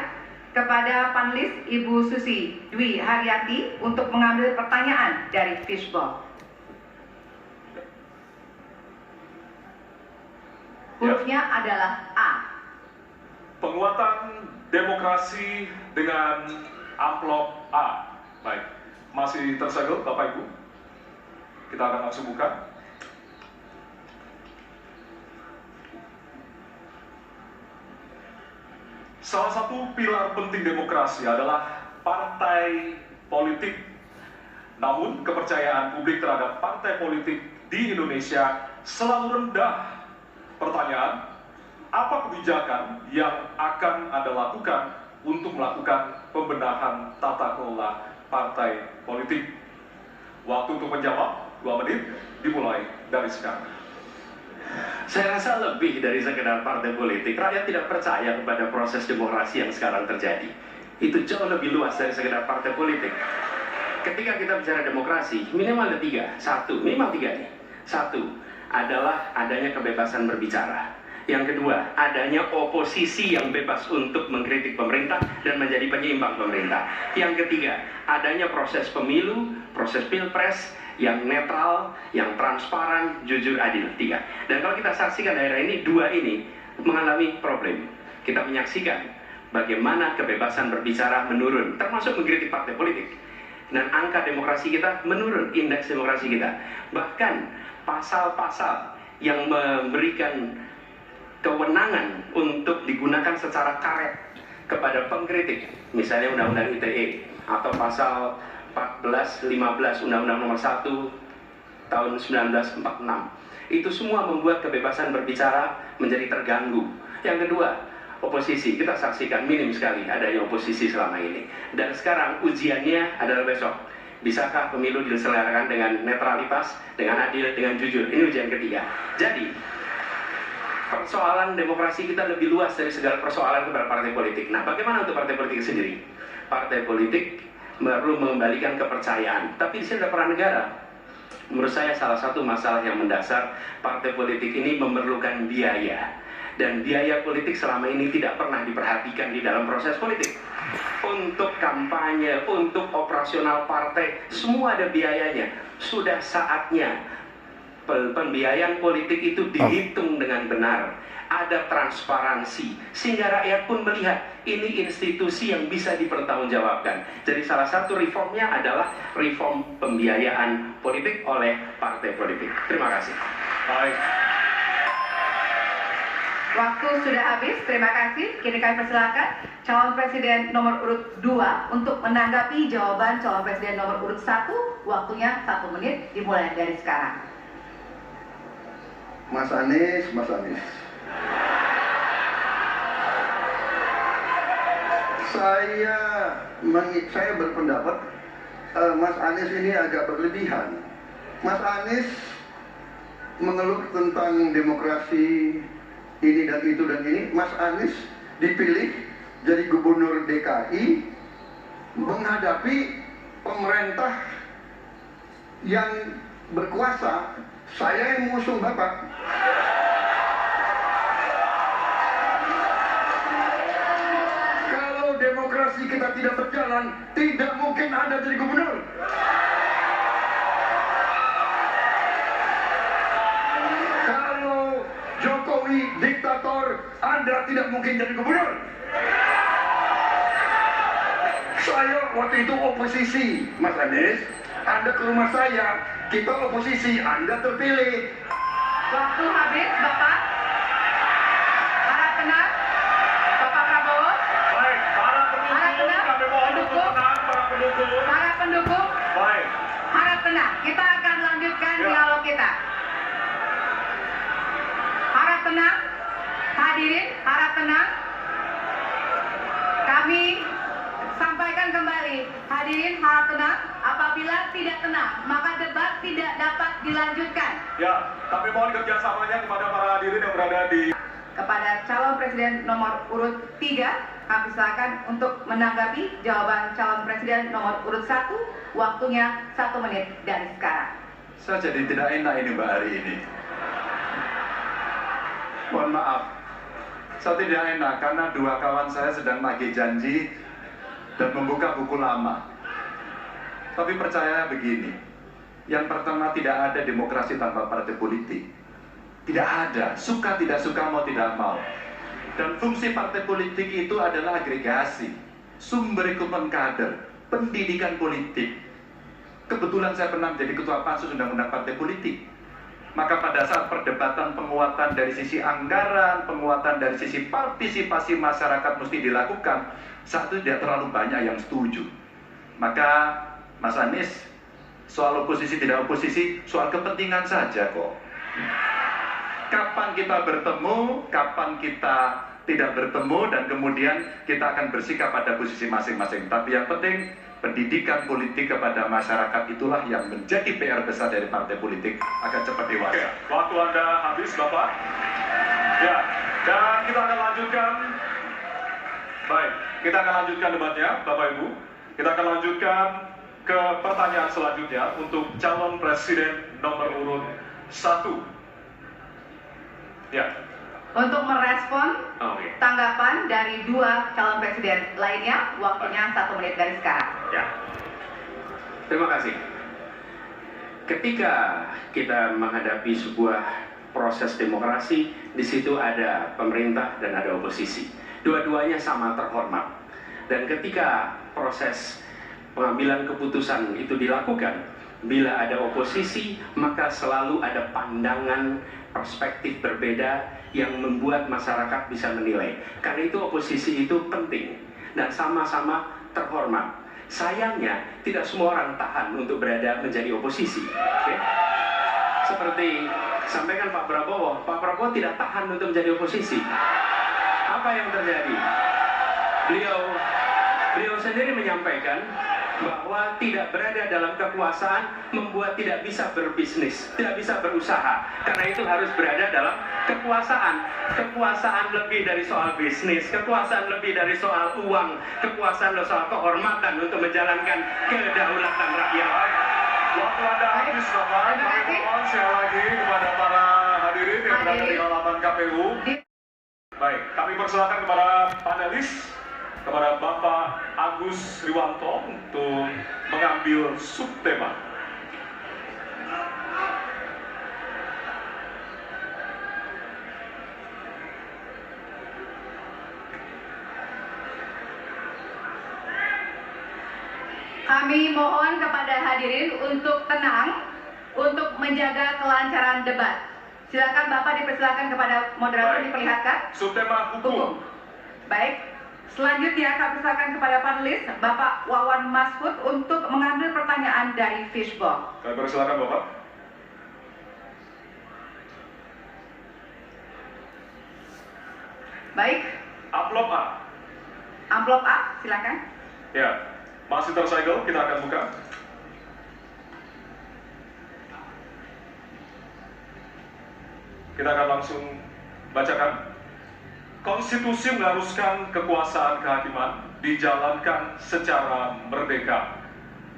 kepada panelis Ibu Susi Dwi Haryati untuk mengambil pertanyaan dari fishball. Hurufnya adalah A. Penguatan demokrasi dengan amplop A. Baik. Masih tersegel, Bapak Ibu? Kita akan langsung buka. Salah satu pilar penting demokrasi adalah partai politik. Namun kepercayaan publik terhadap partai politik di Indonesia selalu rendah. Pertanyaan, apa kebijakan yang akan Anda lakukan untuk melakukan pembenahan tata kelola partai politik? Waktu untuk menjawab 2 menit, dimulai dari sekarang. Saya rasa lebih dari sekedar partai politik. Rakyat tidak percaya kepada proses demokrasi yang sekarang terjadi. Itu jauh lebih luas dari sekedar partai politik. Ketika kita bicara demokrasi, minimal ada 3. 1, minimal 3 nih. 1 adalah adanya kebebasan berbicara. Yang kedua, adanya oposisi yang bebas untuk mengkritik pemerintah dan menjadi penyeimbang pemerintah. Yang ketiga, adanya proses pemilu, proses pilpres yang netral, yang transparan, jujur, adil. 3. Dan kalau kita saksikan daerah ini, 2 ini mengalami problem. Kita menyaksikan bagaimana kebebasan berbicara menurun, termasuk mengkritik partai politik. Dan angka demokrasi kita menurun, indeks demokrasi kita. Bahkan pasal-pasal yang memberikan kewenangan untuk digunakan secara karet kepada pengkritik, misalnya Undang-Undang ITE atau pasal 14, 15 Undang-Undang Nomor 1 tahun 1946. Itu semua membuat kebebasan berbicara menjadi terganggu. Yang kedua, oposisi. Kita saksikan minim sekali adanya oposisi selama ini. Dan sekarang ujiannya adalah besok. Bisakah pemilu diselenggarakan dengan netralitas, dengan adil, dengan jujur? Ini ujian ketiga. Jadi, persoalan demokrasi kita lebih luas dari segala persoalan kepada partai politik. Nah, bagaimana untuk partai politik sendiri? Partai politik perlu mengembalikan kepercayaan. Tapi di sini ada peran negara. Menurut saya salah satu masalah yang mendasar, partai politik ini memerlukan biaya. Dan biaya politik selama ini tidak pernah diperhatikan di dalam proses politik. Untuk kampanye, untuk operasional partai, semua ada biayanya. Sudah saatnya pembiayaan politik itu dihitung dengan benar. Ada transparansi, sehingga rakyat pun melihat ini institusi yang bisa dipertanggungjawabkan. Jadi salah satu reformnya adalah reform pembiayaan politik oleh partai politik. Terima kasih. Baik. Waktu sudah habis, terima kasih. Kini kami persilakan calon presiden nomor urut 2 untuk menanggapi jawaban calon presiden nomor urut 1. Waktunya 1 menit, dimulai dari sekarang. Mas Anies. Saya berpendapat Mas Anies ini agak berlebihan. Mas Anies mengeluh tentang demokrasi ini dan itu dan ini. Mas Anies dipilih jadi gubernur DKI menghadapi pemerintah yang berkuasa. Saya yang mengusung Bapak. Kalau demokrasi kita tidak berjalan, tidak mungkin Anda jadi gubernur. Kalau Jokowi diktator, Anda tidak mungkin jadi gubernur. Saya waktu itu oposisi, Mas Anies. Anda ke rumah saya, kita oposisi, Anda terpilih. Waktu habis, Bapak. Harap tenang. Bapak Prabowo. Baik, para pendukung, Harap tenang. kami mohon untuk Pendukung. tenang, para pendukung. Para pendukung, Baik, harap tenang. Kita akan lanjutkan Ya. dialog kita. Harap tenang. Hadirin, harap tenang. Kami sampaikan kembali. Hadirin, harap tenang. Apabila tidak tenang, maka debat tidak dapat dilanjutkan. ya, kami mohon kerjasamanya kepada para hadirin yang berada di Kepada calon presiden nomor urut 3, kami silakan untuk menanggapi jawaban calon presiden nomor urut 1. Waktunya 1 menit dari sekarang. Saya jadi tidak enak ini Mbak hari ini. Mohon maaf, saya tidak enak karena dua kawan saya sedang nagih janji dan membuka buku lama. Tapi percaya begini, yang pertama tidak ada demokrasi tanpa partai politik. Tidak ada, suka tidak suka, mau tidak mau. Dan fungsi partai politik itu adalah agregasi, sumber rekrutmen kader, pendidikan politik. Kebetulan saya pernah menjadi ketua pansus undang-undang partai politik. Maka pada saat perdebatan penguatan dari sisi anggaran, penguatan dari sisi partisipasi masyarakat mesti dilakukan, saat itu tidak terlalu banyak yang setuju. Maka Mas Anies, soal oposisi tidak oposisi, soal kepentingan saja kok. Kapan kita bertemu, kapan kita tidak bertemu, dan kemudian kita akan bersikap pada posisi masing-masing. Tapi yang penting, pendidikan politik kepada masyarakat itulah yang menjadi PR besar dari partai politik agar cepat dewasa. Oke, waktu Anda habis, Bapak. Ya, dan kita akan lanjutkan. Baik, kita akan lanjutkan debatnya, Bapak Ibu. Kita akan lanjutkan ke pertanyaan selanjutnya untuk calon presiden nomor urut 1. Ya. Untuk merespon Oke. tanggapan dari 2 calon presiden lainnya, waktunya 1 menit dari sekarang. Ya. Terima kasih. Ketika kita menghadapi sebuah proses demokrasi, di situ ada pemerintah dan ada oposisi. Dua-duanya sama terhormat. Dan ketika proses pengambilan keputusan itu dilakukan, bila ada oposisi, maka selalu ada pandangan perspektif berbeda yang membuat masyarakat bisa menilai. Karena itu oposisi itu penting dan sama-sama terhormat. Sayangnya tidak semua orang tahan untuk berada menjadi oposisi. Oke? Seperti sampaikan Pak Prabowo tidak tahan untuk menjadi oposisi. Apa yang terjadi? Beliau sendiri menyampaikan bahwa tidak berada dalam kekuasaan membuat tidak bisa berbisnis, tidak bisa berusaha. Karena itu harus berada dalam kekuasaan. Kekuasaan lebih dari soal bisnis, kekuasaan lebih dari soal uang, kekuasaan soal kehormatan untuk menjalankan kedaulatan rakyat. Waktu Anda habis, Bapak. Terima Kami kasih. mohon sekali lagi kepada para hadirin yang berada di halaman KPU. Baik, kami persilakan kepada panelis, kepada Bapak Agus Riwanto untuk mengambil subtema. Kami mohon kepada hadirin untuk tenang, untuk menjaga kelancaran debat. Silakan Bapak dipersilakan kepada moderator Baik. diperlihatkan. Subtema hukum. Baik. Selanjutnya kami persilakan kepada panelis Bapak Wawan Masfud untuk mengambil pertanyaan dari Fishbox. Kami persilakan Bapak. Baik. Amplop A. Amplop A, silakan. Ya, masih tersegel, kita akan buka. Kita akan langsung bacakan. Konstitusi mengharuskan kekuasaan kehakiman dijalankan secara merdeka.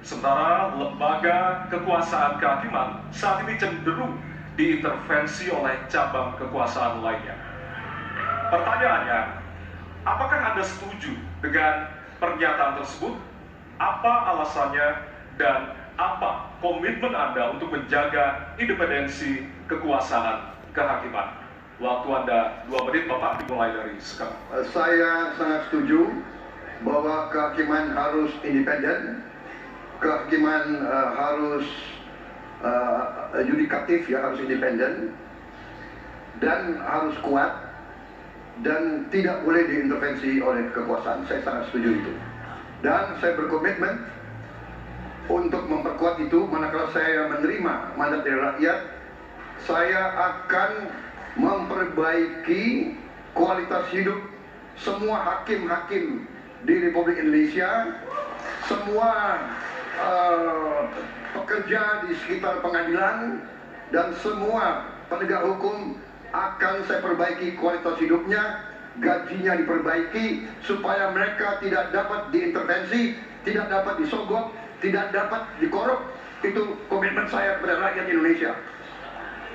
Sementara lembaga kekuasaan kehakiman saat ini cenderung diintervensi oleh cabang kekuasaan lainnya. Pertanyaannya, apakah Anda setuju dengan pernyataan tersebut? Apa alasannya dan apa komitmen Anda untuk menjaga independensi kekuasaan kehakiman? Waktu Anda 2 menit, Bapak, dimulai dari sekarang. Saya sangat setuju bahwa kehakiman harus independen, kehakiman harus yudikatif, ya, harus independen, dan harus kuat, dan tidak boleh diintervensi oleh kekuasaan. Saya sangat setuju itu. Dan saya berkomitmen untuk memperkuat itu. Manakala saya menerima mandat dari rakyat, saya akan memperbaiki kualitas hidup semua hakim-hakim di Republik Indonesia, semua pekerja di sekitar pengadilan, dan semua penegak hukum akan saya perbaiki kualitas hidupnya, gajinya diperbaiki, supaya mereka tidak dapat diintervensi, tidak dapat disogok, tidak dapat dikorup. Itu komitmen saya kepada rakyat Indonesia.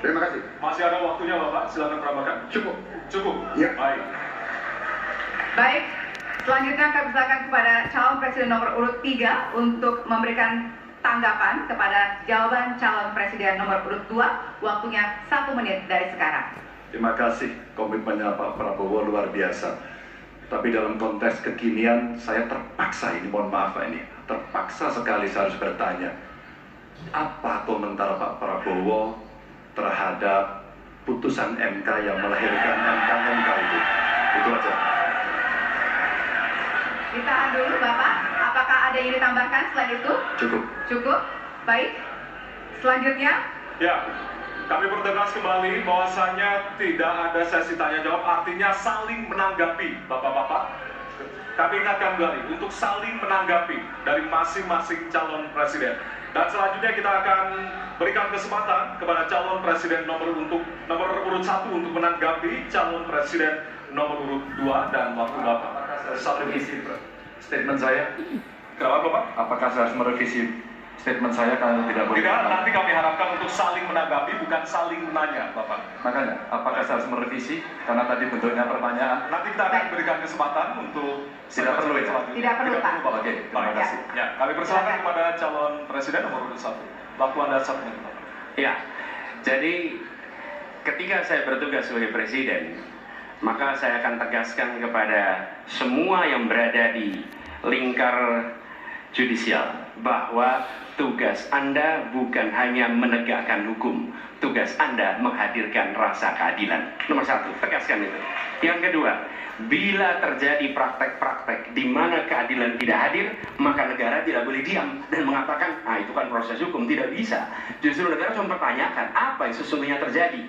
Terima kasih. Masih ada waktunya, Bapak. Silakan perambahkan. Cukup. Cukup? Ya. Baik. Baik. Selanjutnya kami persilakan kepada calon presiden nomor urut 3 untuk memberikan tanggapan kepada jawaban calon presiden nomor urut 2. Waktunya 1 menit dari sekarang. Terima kasih, komitmennya Pak Prabowo luar biasa. Tapi dalam konteks kekinian, saya terpaksa, ini mohon maaf ini, terpaksa sekali saya harus bertanya. Apa komentar Pak Prabowo terhadap putusan MK yang melahirkan MK itu? Itu aja. Ditahan dulu Bapak, apakah ada yang ditambahkan selain itu? Cukup. Cukup? Baik. Selanjutnya, Ya, kami bertegas kembali bahwasanya tidak ada sesi tanya jawab, artinya saling menanggapi, Bapak-bapak. Kami ingatkan kembali untuk saling menanggapi dari masing-masing calon presiden. Dan selanjutnya kita akan berikan kesempatan kepada calon presiden nomor urut 1 untuk menanggapi calon presiden nomor urut 2 dan waktu Bapak. Satu revisi statement saya. Kenapa Bapak? Apakah saya harus merevisi statement saya karena tidak boleh? Tidak, nanti kami harapkan untuk saling menanggapi, bukan saling menanya, Bapak. Makanya, apakah saya harus merevisi? Karena tadi bentuknya pertanyaan. Nanti kita akan berikan kesempatan untuk Tidak perlu ya? selanjutnya. Tidak perlu, Pak. Bapak. Oke, terima Baik. kasih. Ya, kami persilakan Silakan. kepada calon presiden nomor urut 1. Waktu Anda 1 menit, Bapak. Ya, jadi ketika saya bertugas sebagai presiden, maka saya akan tegaskan kepada semua yang berada di lingkar judisial bahwa tugas Anda bukan hanya menegakkan hukum, tugas Anda menghadirkan rasa keadilan. Nomor 1, tegaskan itu. Yang kedua, bila terjadi praktek-praktek di mana keadilan tidak hadir, maka negara tidak boleh diam dan mengatakan, itu kan proses hukum, tidak bisa. Justru negara harus mempertanyakan apa yang sesungguhnya terjadi.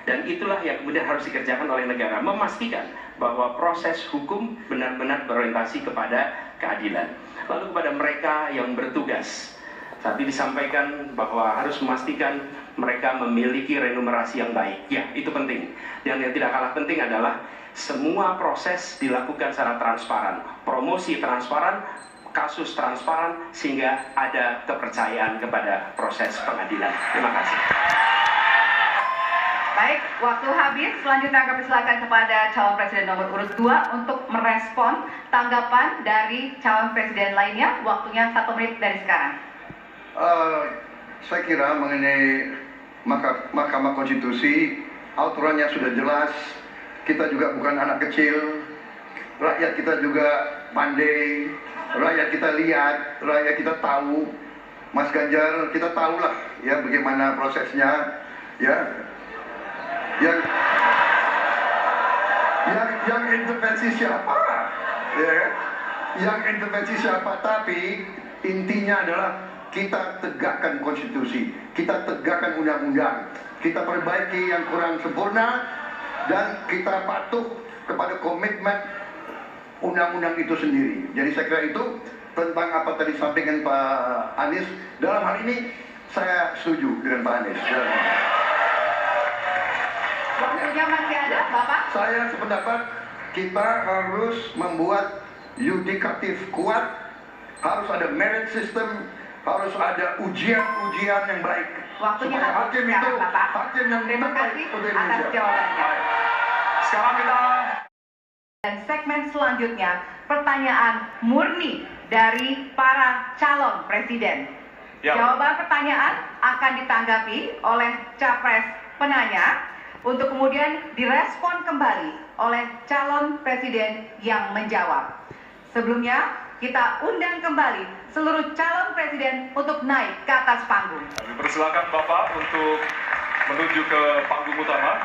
Dan itulah yang kemudian harus dikerjakan oleh negara, memastikan bahwa proses hukum benar-benar berorientasi kepada keadilan. Lalu kepada mereka yang bertugas, tadi disampaikan bahwa harus memastikan mereka memiliki remunerasi yang baik. Ya, itu penting. Dan yang tidak kalah penting adalah semua proses dilakukan secara transparan, promosi transparan, kasus transparan, sehingga ada kepercayaan kepada proses pengadilan. Terima kasih. baik, waktu habis. Selanjutnya kami silakan kepada calon presiden nomor urut 2 untuk merespon tanggapan dari calon presiden lainnya. Waktunya 1 menit dari sekarang. Saya kira mengenai Mahkamah Konstitusi, aturannya sudah jelas. Kita juga bukan anak kecil, rakyat kita juga pandai, rakyat kita lihat, rakyat kita tahu. Mas Ganjar, kita tahulah ya bagaimana prosesnya, ya. Yang intervensi siapa? Ya kan? Yang intervensi siapa? Tapi intinya adalah kita tegakkan konstitusi, kita tegakkan undang-undang, kita perbaiki yang kurang sempurna, dan kita patuh kepada komitmen undang-undang itu sendiri. Jadi saya kira itu tentang apa tadi disampaikan Pak Anies. Dalam hal ini saya setuju dengan Pak Anies. Waktunya masih ada, Bapak? Saya sependapat kita harus membuat yudikatif kuat, harus ada merit system, harus ada ujian-ujian yang baik. Waktunya supaya habis hakim itu sekarang, Bapak. hakim yang Terima terbaik kasih untuk atas Indonesia. jawabannya. Sekarang kita Dan segmen selanjutnya, pertanyaan murni dari para calon presiden. Ya. Jawaban pertanyaan akan ditanggapi oleh capres penanya untuk kemudian direspon kembali oleh calon presiden yang menjawab. Sebelumnya, kita undang kembali seluruh calon presiden untuk naik ke atas panggung. kami persilakan Bapak untuk menuju ke panggung utama.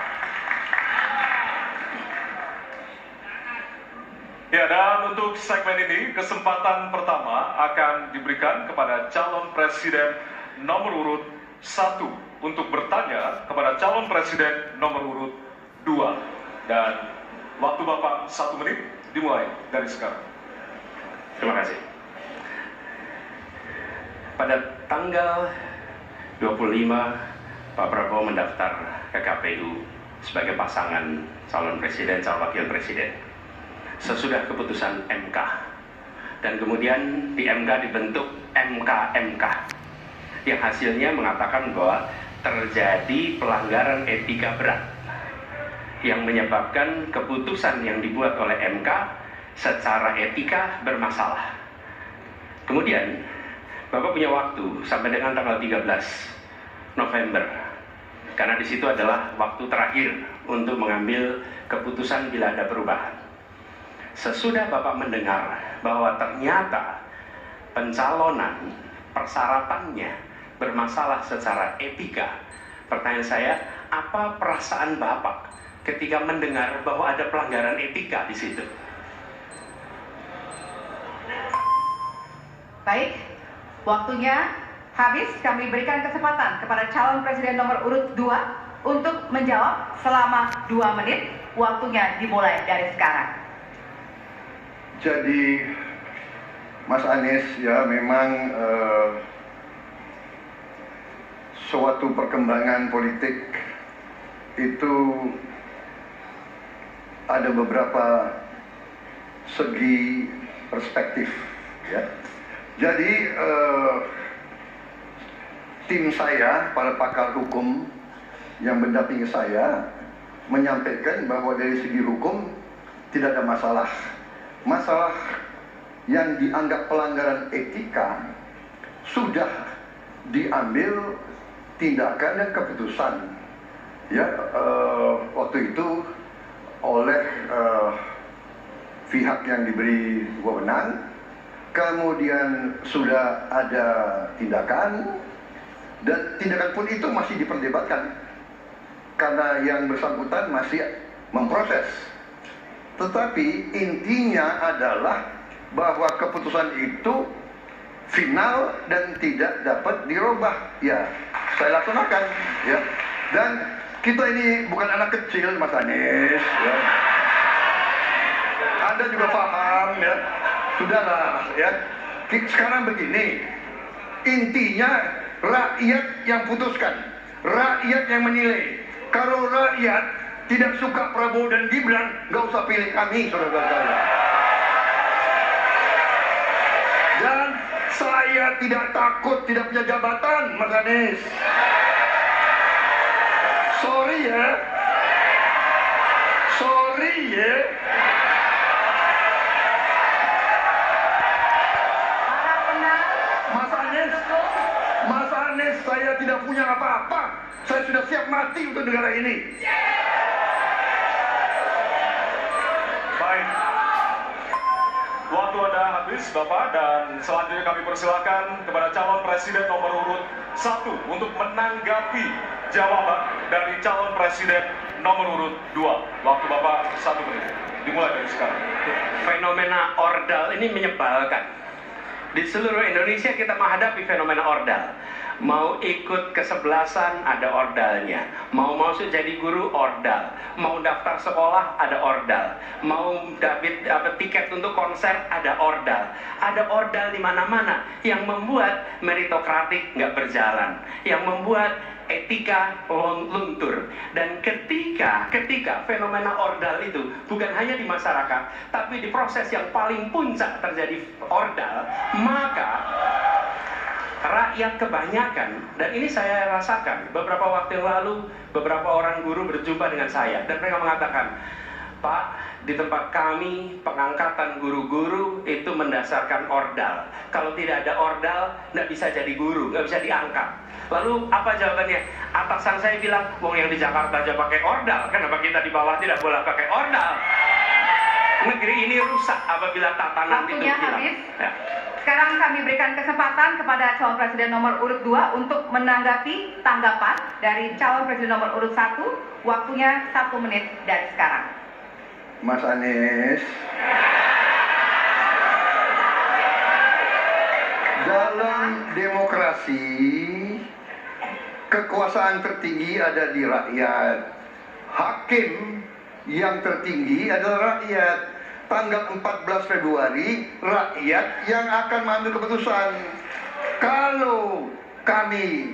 Ya, dan untuk segmen ini, kesempatan pertama akan diberikan kepada calon presiden nomor urut 1 untuk bertanya kepada calon presiden nomor urut 2. Dan waktu Bapak 1 menit dimulai dari sekarang. Terima kasih. Pada tanggal 25, Pak Prabowo mendaftar ke KPU sebagai pasangan calon presiden, calon wakil presiden. Sesudah keputusan MK. Dan kemudian di MK dibentuk MK yang hasilnya mengatakan bahwa terjadi pelanggaran etika berat yang menyebabkan keputusan yang dibuat oleh MK secara etika bermasalah. Kemudian Bapak punya waktu sampai dengan tanggal 13 November, karena di situ adalah waktu terakhir untuk mengambil keputusan bila ada perubahan. Sesudah Bapak mendengar bahwa ternyata pencalonan persyaratannya bermasalah secara etika, pertanyaan saya, apa perasaan Bapak ketika mendengar bahwa ada pelanggaran etika di situ? Baik, waktunya habis. Kami berikan kesempatan kepada calon presiden nomor urut 2 untuk menjawab selama 2 menit. Waktunya dimulai dari sekarang. Jadi Mas Anies ya memang suatu perkembangan politik itu ada beberapa segi perspektif ya. Jadi tim saya, para pakar hukum yang mendampingi saya menyampaikan bahwa dari segi hukum tidak ada masalah. Masalah yang dianggap pelanggaran etika sudah diambil tindakan dan keputusan ya waktu itu oleh pihak yang diberi wewenang. Kemudian sudah ada tindakan, dan tindakan pun itu masih diperdebatkan karena yang bersangkutan masih memproses. Tetapi intinya adalah bahwa keputusan itu final dan tidak dapat dirubah. Ya, saya laksanakan. Ya, dan kita ini bukan anak kecil, Mas Anies. Ya. Anda juga paham, ya. Sudahlah, ya. Sekarang begini, intinya rakyat yang putuskan, rakyat yang menilai. Kalau rakyat tidak suka Prabowo dan Gibran, nggak usah pilih kami, saudara-saudara. Dan saya tidak takut tidak punya jabatan, Mas Anies. Sorry ya. Sorry ya. Mas Anies, saya tidak punya apa-apa. Saya sudah siap mati untuk negara ini. Baik, waktu Anda habis Bapak, dan selanjutnya kami persilakan kepada calon presiden nomor urut 1 untuk menanggapi jawaban dari calon presiden nomor urut 2. Waktu Bapak 1 menit. Dimulai dari sekarang. Fenomena ordal ini menyebalkan. Di seluruh Indonesia kita menghadapi fenomena ordal. Mau ikut kesebelasan ada ordalnya, mau masuk jadi guru ordal, mau daftar sekolah ada ordal, mau dapat tiket untuk konser ada ordal di mana-mana yang membuat meritokratik nggak berjalan, yang membuat etika luntur. Dan ketika fenomena ordal itu bukan hanya di masyarakat, tapi di proses yang paling puncak terjadi ordal, maka rakyat kebanyakan, dan ini saya rasakan beberapa waktu yang lalu, beberapa orang guru berjumpa dengan saya dan mereka mengatakan, Pak, di tempat kami pengangkatan guru-guru itu mendasarkan ordal. Kalau tidak ada ordal, nggak bisa jadi guru, nggak bisa diangkat. Lalu apa jawabannya? Atasan saya bilang, wong yang di Jakarta aja pakai ordal, kenapa kita di bawah tidak boleh pakai ordal? Negeri ini rusak apabila tatanan itu Waktunya hilang. habis. Ya. Sekarang kami berikan kesempatan kepada calon presiden nomor urut 2 untuk menanggapi tanggapan dari calon presiden nomor urut 1. Waktunya 1 menit dari sekarang. Mas Anies, dalam demokrasi kekuasaan tertinggi ada di rakyat. Hakim yang tertinggi adalah rakyat. Tanggal 14 Februari, rakyat yang akan mengambil keputusan. Kalau kami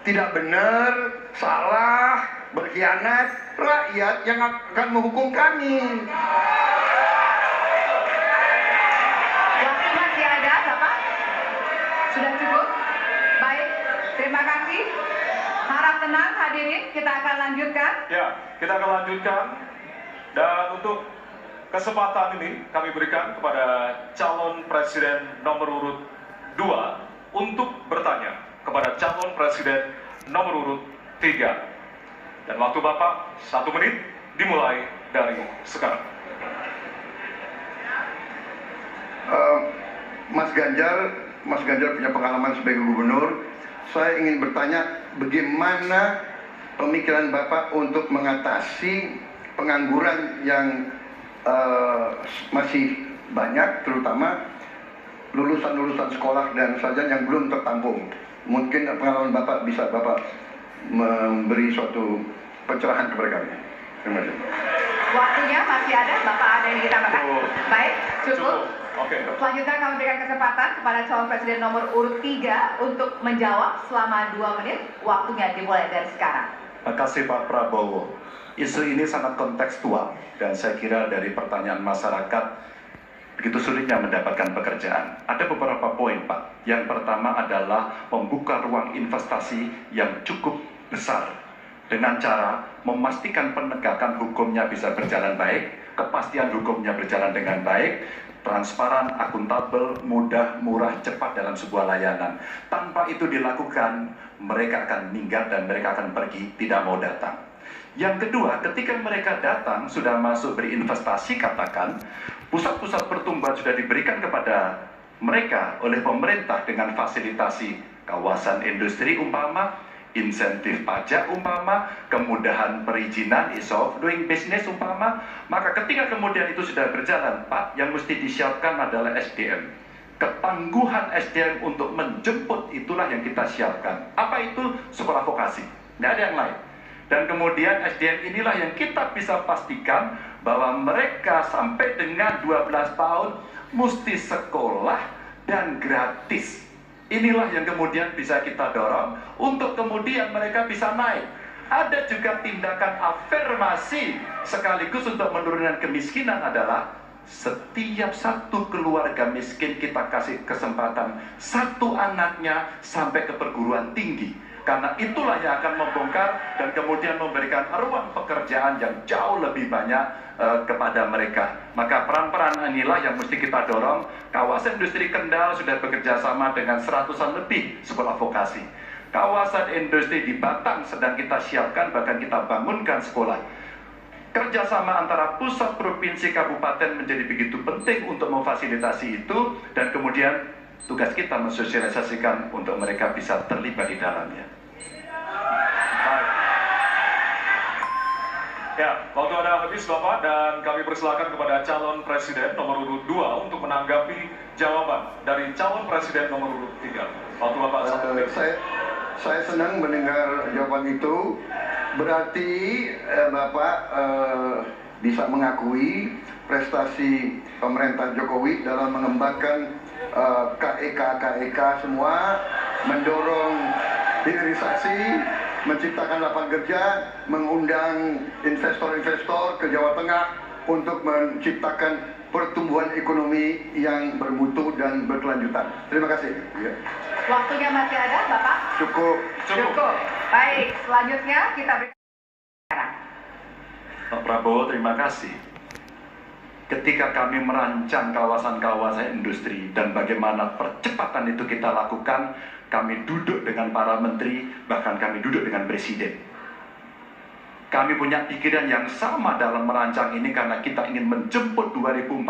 tidak benar, salah, berkhianat, rakyat yang akan menghukum kami. Waktu masih ada, Bapak? Sudah cukup? Baik, terima kasih. Harap tenang hadirin, kita akan lanjutkan. Ya, kita akan lanjutkan. Dan untuk kesempatan ini kami berikan kepada calon presiden nomor urut 2 untuk bertanya kepada calon presiden nomor urut 3. Dan waktu Bapak 1 menit dimulai dari sekarang. Mas Ganjar punya pengalaman sebagai gubernur. Saya ingin bertanya, bagaimana pemikiran Bapak untuk mengatasi pengangguran yang masih banyak, terutama lulusan-lulusan sekolah dan sarjana yang belum tertampung. Mungkin pengalaman Bapak bisa Bapak memberi suatu pencerahan kepada kami. Terima kasih. Waktunya masih ada, Bapak ada yang ditambahkan? Baik, cukup. Oke. Selanjutnya kami berikan kesempatan kepada calon presiden nomor urut 3 untuk menjawab selama 2 menit. Waktunya dimulai dari sekarang. Terima kasih Pak Prabowo. Isu ini sangat kontekstual dan saya kira dari pertanyaan masyarakat begitu sulitnya mendapatkan pekerjaan. Ada beberapa poin Pak. Yang pertama adalah membuka ruang investasi yang cukup besar dengan cara memastikan penegakan hukumnya bisa berjalan baik, kepastian hukumnya berjalan dengan baik, transparan, akuntabel, mudah, murah, cepat dalam sebuah layanan. Tanpa itu dilakukan, mereka akan minggat dan mereka akan pergi, tidak mau datang. Yang kedua, ketika mereka datang, sudah masuk berinvestasi, katakan, pusat-pusat pertumbuhan sudah diberikan kepada mereka oleh pemerintah dengan fasilitasi kawasan industri umpama, insentif pajak umpama, kemudahan perizinan, ease of doing business umpama, maka ketika kemudian itu sudah berjalan, Pak, yang mesti disiapkan adalah SDM. Ketangguhan SDM untuk menjemput itulah yang kita siapkan. Apa itu? Sekolah vokasi, tidak ada yang lain. Dan kemudian SDM inilah yang kita bisa pastikan bahwa mereka sampai dengan 12 tahun mesti sekolah dan gratis. Inilah yang kemudian bisa kita dorong untuk kemudian mereka bisa naik. Ada juga tindakan afirmasi sekaligus untuk menurunkan kemiskinan adalah setiap satu keluarga miskin kita kasih kesempatan satu anaknya sampai ke perguruan tinggi. Karena itulah yang akan membongkar dan kemudian memberikan ruang pekerjaan yang jauh lebih banyak kepada mereka. Maka peran-peran inilah yang mesti kita dorong. Kawasan industri Kendal sudah bekerja sama dengan 100-an lebih sekolah vokasi. Kawasan industri di Batang sedang kita siapkan, bahkan kita bangunkan sekolah. Kerjasama antara pusat, provinsi, kabupaten menjadi begitu penting untuk memfasilitasi itu, dan kemudian tugas kita mensosialisasikan untuk mereka bisa terlibat di dalamnya. Ya, waktu Anda habis Bapak, dan kami persilakan kepada calon presiden nomor urut 2 untuk menanggapi jawaban dari calon presiden nomor urut 3. Waktu Bapak 1 menit. Saya senang mendengar jawaban itu. Berarti Bapak bisa mengakui prestasi pemerintah Jokowi dalam mengembangkan KEK semua, mendorong hilirisasi, menciptakan lapangan kerja, mengundang investor-investor ke Jawa Tengah untuk menciptakan pertumbuhan ekonomi yang bermutu dan berkelanjutan. Terima kasih. Ya. Waktunya masih ada, Bapak? Cukup. Baik, selanjutnya kita berikan sekarang. Pak Prabowo, terima kasih. Ketika kami merancang kawasan-kawasan industri dan bagaimana percepatan itu kita lakukan, kami duduk dengan para menteri, bahkan kami duduk dengan presiden. Kami punya pikiran yang sama dalam merancang ini karena kita ingin menjemput 2045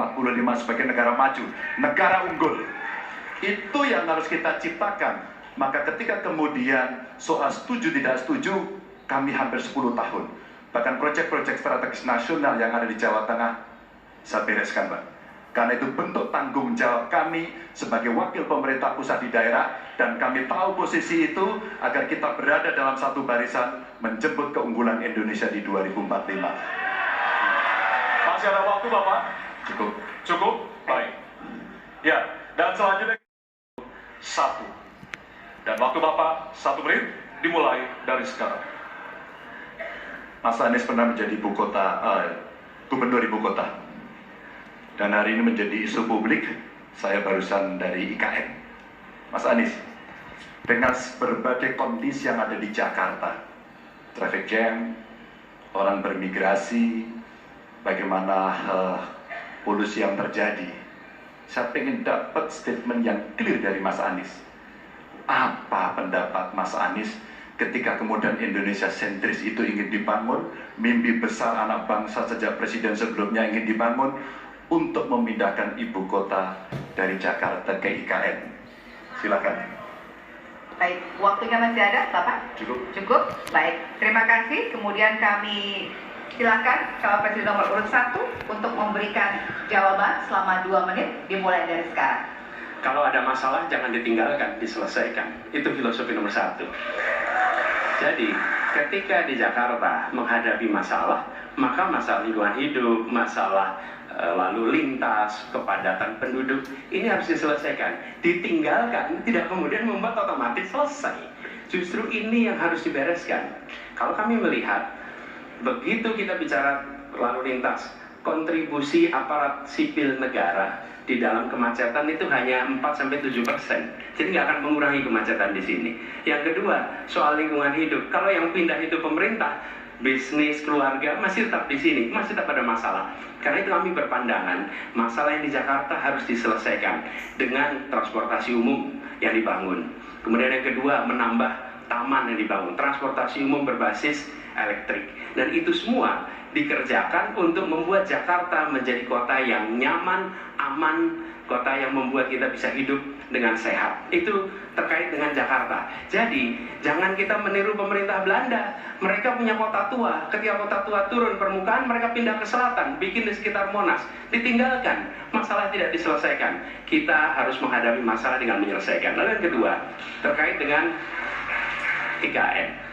sebagai negara maju, negara unggul. Itu yang harus kita ciptakan. Maka ketika kemudian soal setuju tidak setuju, kami hampir 10 tahun. Bahkan proyek-proyek strategis nasional yang ada di Jawa Tengah, saya bereskan, Pak. Karena itu bentuk tanggung jawab kami sebagai wakil pemerintah pusat di daerah, dan kami tahu posisi itu agar kita berada dalam satu barisan menjemput keunggulan Indonesia di 2045. Masih ada waktu Bapak? Cukup? Baik. Ya, dan selanjutnya 1. Dan waktu Bapak 1 menit dimulai dari sekarang. Mas Anies pernah menjadi gubernur ibu kota. Dan hari ini menjadi isu publik. Saya barusan dari IKN. Mas Anies, dengan berbagai kondisi yang ada di Jakarta, traffic jam, orang bermigrasi, bagaimana polusi yang terjadi, saya ingin dapat statement yang clear dari Mas Anies. Apa pendapat Mas Anies ketika kemudian Indonesia sentris itu ingin dibangun, mimpi besar anak bangsa sejak presiden sebelumnya ingin dibangun, untuk memindahkan ibu kota dari Jakarta ke IKN. Silakan. Baik, waktunya masih ada, Bapak? Cukup. Baik, terima kasih. Kemudian kami silakan calon presiden nomor urut 1 untuk memberikan jawaban selama 2 menit dimulai dari sekarang. Kalau ada masalah jangan ditinggalkan, diselesaikan. Itu filosofi nomor 1. Jadi, ketika di Jakarta menghadapi masalah, maka masalah lingkungan hidup, masalah lalu lintas, kepadatan penduduk, ini harus diselesaikan. Ditinggalkan tidak kemudian membuat otomatis selesai. Justru ini yang harus dibereskan. Kalau kami melihat, begitu kita bicara lalu lintas, kontribusi aparat sipil negara di dalam kemacetan itu hanya 4-7%. Jadi nggak akan mengurangi kemacetan di sini. Yang kedua, soal lingkungan hidup. Kalau yang pindah itu pemerintah, bisnis, keluarga masih tetap di sini, masih tetap ada masalah. Karena itu kami berpandangan masalah yang di Jakarta harus diselesaikan dengan transportasi umum yang dibangun. Kemudian yang kedua, menambah taman yang dibangun, transportasi umum berbasis elektrik. Dan itu semua dikerjakan untuk membuat Jakarta menjadi kota yang nyaman, aman, kota yang membuat kita bisa hidup dengan sehat. Itu terkait dengan Jakarta. Jadi, jangan kita meniru pemerintah Belanda. Mereka punya kota tua. Ketika kota tua turun permukaan, mereka pindah ke selatan, bikin di sekitar Monas. Ditinggalkan. Masalah tidak diselesaikan. Kita harus menghadapi masalah dengan menyelesaikan. Lalu yang kedua, terkait dengan IKN.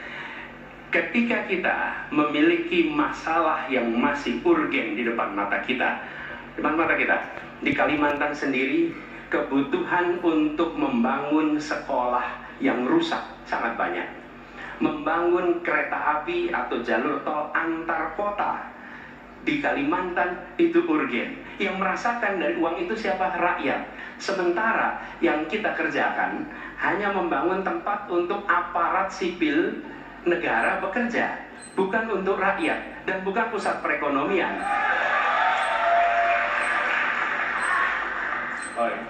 Ketika kita memiliki masalah yang masih urgen di depan mata kita, di Kalimantan sendiri, kebutuhan untuk membangun sekolah yang rusak sangat banyak. Membangun kereta api atau jalur tol antar kota di Kalimantan itu urgen. Yang merasakan dari uang itu siapa? Rakyat. Sementara yang kita kerjakan hanya membangun tempat untuk aparat sipil negara bekerja, bukan untuk rakyat dan bukan pusat perekonomian. Baik.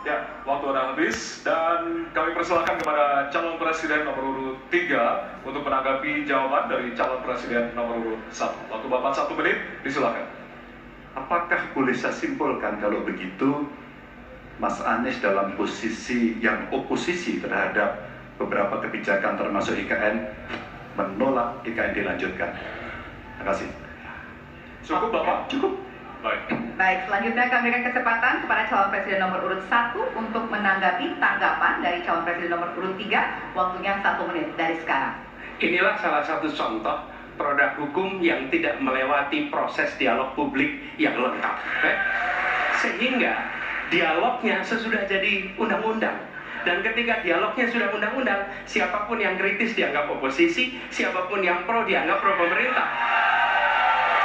Ya, waktu Anda habis, dan kami persilakan kepada calon presiden nomor urut 3 untuk menanggapi jawaban dari calon presiden nomor urut 1. Waktu Bapak 1 menit, disilakan. Apakah boleh saya simpulkan kalau begitu Mas Anies dalam posisi yang oposisi terhadap beberapa kebijakan termasuk IKN menolak IKN dilanjutkan. Terima kasih. Cukup Bapak? Cukup. Baik. Baik, selanjutnya kami berikan kesempatan kepada calon presiden nomor urut 1 untuk menanggapi tanggapan dari calon presiden nomor urut 3. Waktunya 1 menit dari sekarang. Inilah salah satu contoh produk hukum yang tidak melewati proses dialog publik yang lengkap. Sehingga dialognya sesudah jadi undang-undang. Dan ketika dialognya sudah undang-undang, siapapun yang kritis dianggap oposisi, siapapun yang pro dianggap pro pemerintah.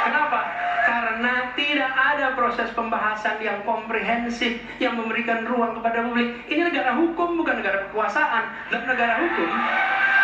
Kenapa? Karena tidak ada proses pembahasan yang komprehensif yang memberikan ruang kepada publik. Ini negara hukum, bukan negara kekuasaan. Dan negara hukum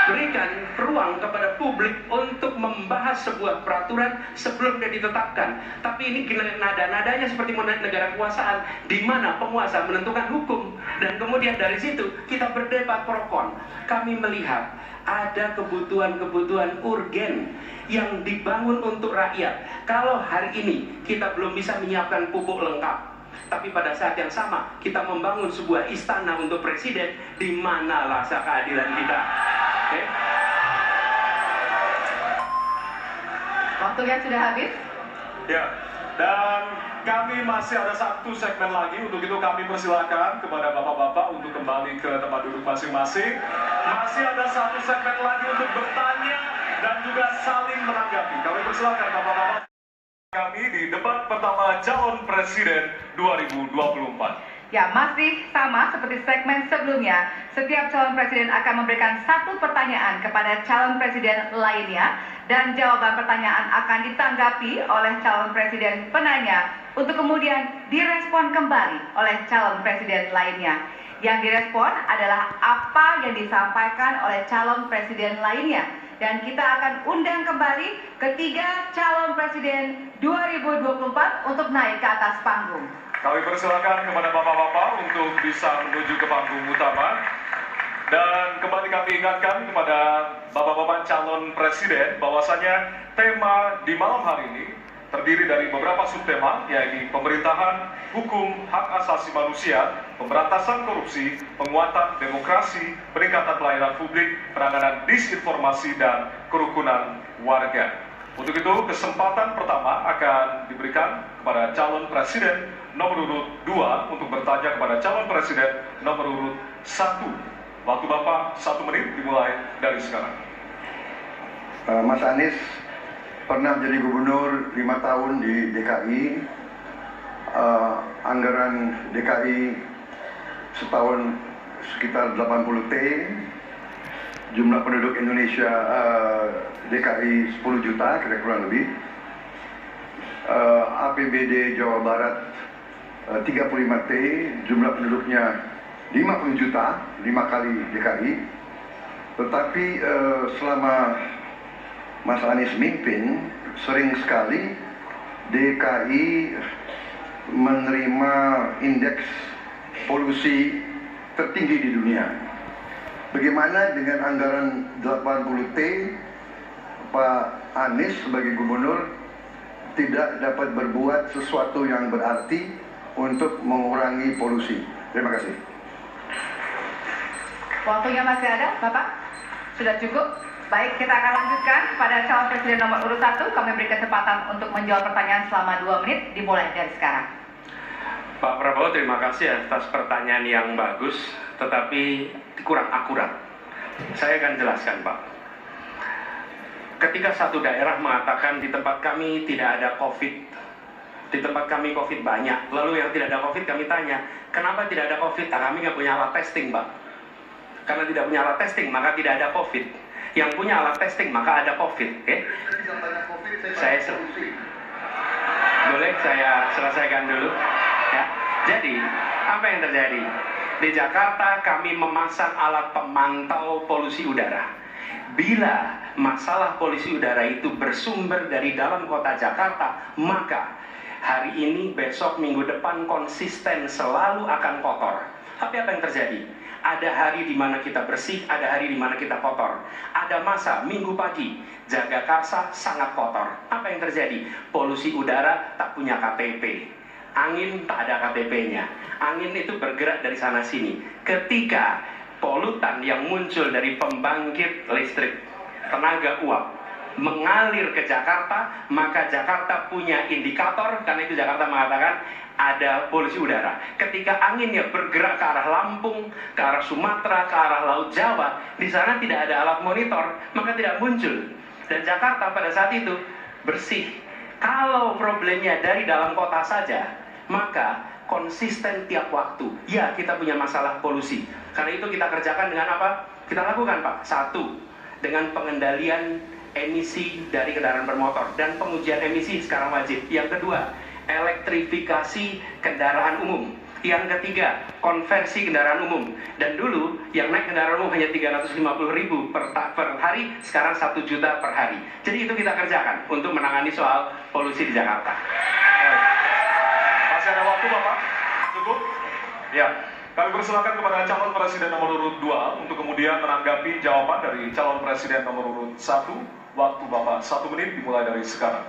berikan ruang kepada publik untuk membahas sebuah peraturan sebelum dia ditetapkan. Tapi ini nada-nadanya seperti negara kekuasaan, di mana penguasa menentukan hukum. Dan kemudian dari situ kita berdebat pro kon. Kami melihat ada kebutuhan-kebutuhan urgen yang dibangun untuk rakyat. Kalau hari ini kita belum bisa menyiapkan pupuk lengkap, tapi pada saat yang sama kita membangun sebuah istana untuk presiden, di mana rasa keadilan kita? Okay? Waktunya sudah habis. Ya, dan kami masih ada satu segmen lagi. Untuk itu kami persilakan kepada bapak-bapak untuk kembali ke tempat duduk masing-masing. Masih ada satu segmen lagi untuk bertanya dan juga saling menanggapi. Kami persilakan bapak-bapak kami di debat pertama calon presiden 2024. Ya, masih sama seperti segmen sebelumnya. Setiap calon presiden akan memberikan satu pertanyaan kepada calon presiden lainnya, dan jawaban pertanyaan akan ditanggapi oleh calon presiden penanya untuk kemudian direspon kembali oleh calon presiden lainnya. Yang direspon adalah apa yang disampaikan oleh calon presiden lainnya. Dan kita akan undang kembali ketiga calon presiden 2024 untuk naik ke atas panggung. Kami persilakan kepada bapak-bapak untuk bisa menuju ke panggung utama. Dan kembali kami ingatkan kepada bapak-bapak calon presiden bahwasanya tema di malam hari ini terdiri dari beberapa subtema, yaitu pemerintahan, hukum, hak asasi manusia, pemberantasan korupsi, penguatan demokrasi, peningkatan pelayanan publik, penanganan disinformasi, dan kerukunan warga. Untuk itu, kesempatan pertama akan diberikan kepada calon presiden nomor urut 2 untuk bertanya kepada calon presiden nomor urut 1. Waktu Bapak 1 menit dimulai dari sekarang. Mas Anies pernah jadi gubernur 5 tahun di DKI. Anggaran DKI setahun sekitar 80 T. Jumlah penduduk Indonesia DKI 10 juta kira-kira lebih. APBD Jawa Barat 35 T, jumlah penduduknya 50 juta, 5 kali DKI. Tetapi selama Mas Anies mimpin, sering sekali DKI menerima indeks polusi tertinggi di dunia. Bagaimana dengan anggaran 80 T, Pak Anies sebagai gubernur tidak dapat berbuat sesuatu yang berarti untuk mengurangi polusi? Terima kasih. Waktunya masih ada, Bapak? Sudah cukup? Baik, kita akan lanjutkan pada calon presiden nomor urut 1. Kami beri kesempatan untuk menjawab pertanyaan selama 2 menit, dimulai dari sekarang. Pak Prabowo, terima kasih atas pertanyaan yang bagus, tetapi kurang akurat. Saya akan jelaskan, Pak. Ketika satu daerah mengatakan di tempat kami tidak ada COVID, di tempat kami COVID banyak, lalu yang tidak ada COVID kami tanya, kenapa tidak ada COVID? Nah, kami nggak punya alat testing, Pak. Karena tidak punya alat testing, maka tidak ada COVID. Yang punya alat testing, maka ada COVID. Okay? Boleh saya selesaikan dulu? Ya. Jadi, apa yang terjadi? Di Jakarta kami memasang alat pemantau polusi udara. Bila masalah polusi udara itu bersumber dari dalam kota Jakarta, maka hari ini, besok, minggu depan konsisten selalu akan kotor. Tapi apa yang terjadi? Ada hari di mana kita bersih, ada hari di mana kita kotor. Ada masa minggu pagi, Jagakarsa sangat kotor. Apa yang terjadi? Polusi udara tak punya KTP. Angin tak ada KTP-nya. Angin itu bergerak dari sana sini. Ketika polutan yang muncul dari pembangkit listrik tenaga uap mengalir ke Jakarta, maka Jakarta punya indikator, karena itu Jakarta mengatakan ada polusi udara. Ketika anginnya bergerak ke arah Lampung, ke arah Sumatera, ke arah Laut Jawa, di sana tidak ada alat monitor, maka tidak muncul. Dan Jakarta pada saat itu bersih. Kalau problemnya dari dalam kota saja, maka konsisten tiap waktu. Ya, kita punya masalah polusi. Karena itu kita kerjakan dengan apa? Kita lakukan, Pak. Satu, dengan pengendalian emisi dari kendaraan bermotor dan pengujian emisi sekarang wajib. Yang kedua, elektrifikasi kendaraan umum. Yang ketiga, konversi kendaraan umum. Dan dulu yang naik kendaraan umum hanya 350.000 per hari, sekarang 1 juta per hari. Jadi itu kita kerjakan untuk menangani soal polusi di Jakarta. Masih ada waktu, Bapak? Cukup? Ya. Kami persilakan kepada calon presiden nomor urut 2 untuk kemudian menanggapi jawaban dari calon presiden nomor urut 1. Waktu Bapak 1 menit dimulai dari sekarang.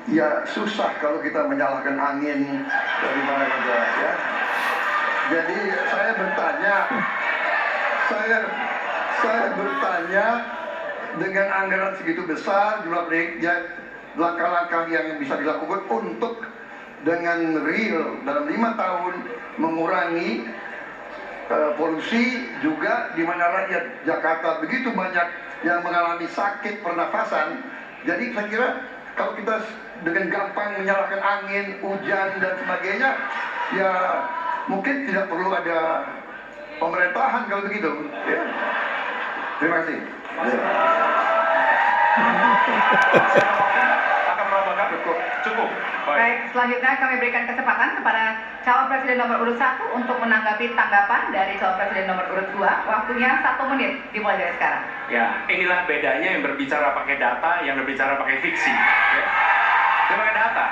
Ya, susah kalau kita menyalahkan angin dari mana saja, ya. Jadi saya bertanya dengan anggaran segitu besar, jumlah langkah-langkah yang bisa dilakukan untuk dengan real dalam 5 tahun mengurangi polusi, juga di mana rakyat Jakarta begitu banyak yang mengalami sakit pernafasan. Jadi saya kira kalau kita dengan gampang menyalahkan angin, hujan dan sebagainya, ya mungkin tidak perlu ada pemerintahan kalau begitu. Ya. Terima kasih. Akan menambahkan? Cukup. Baik, selanjutnya kami berikan kesempatan kepada calon presiden nomor urut 1 untuk menanggapi tanggapan dari calon presiden nomor urut 2. Waktunya 1 menit dimulai dari sekarang. Ya, inilah bedanya yang berbicara pakai data, yang berbicara pakai fiksi. Ya. Dia pakai data.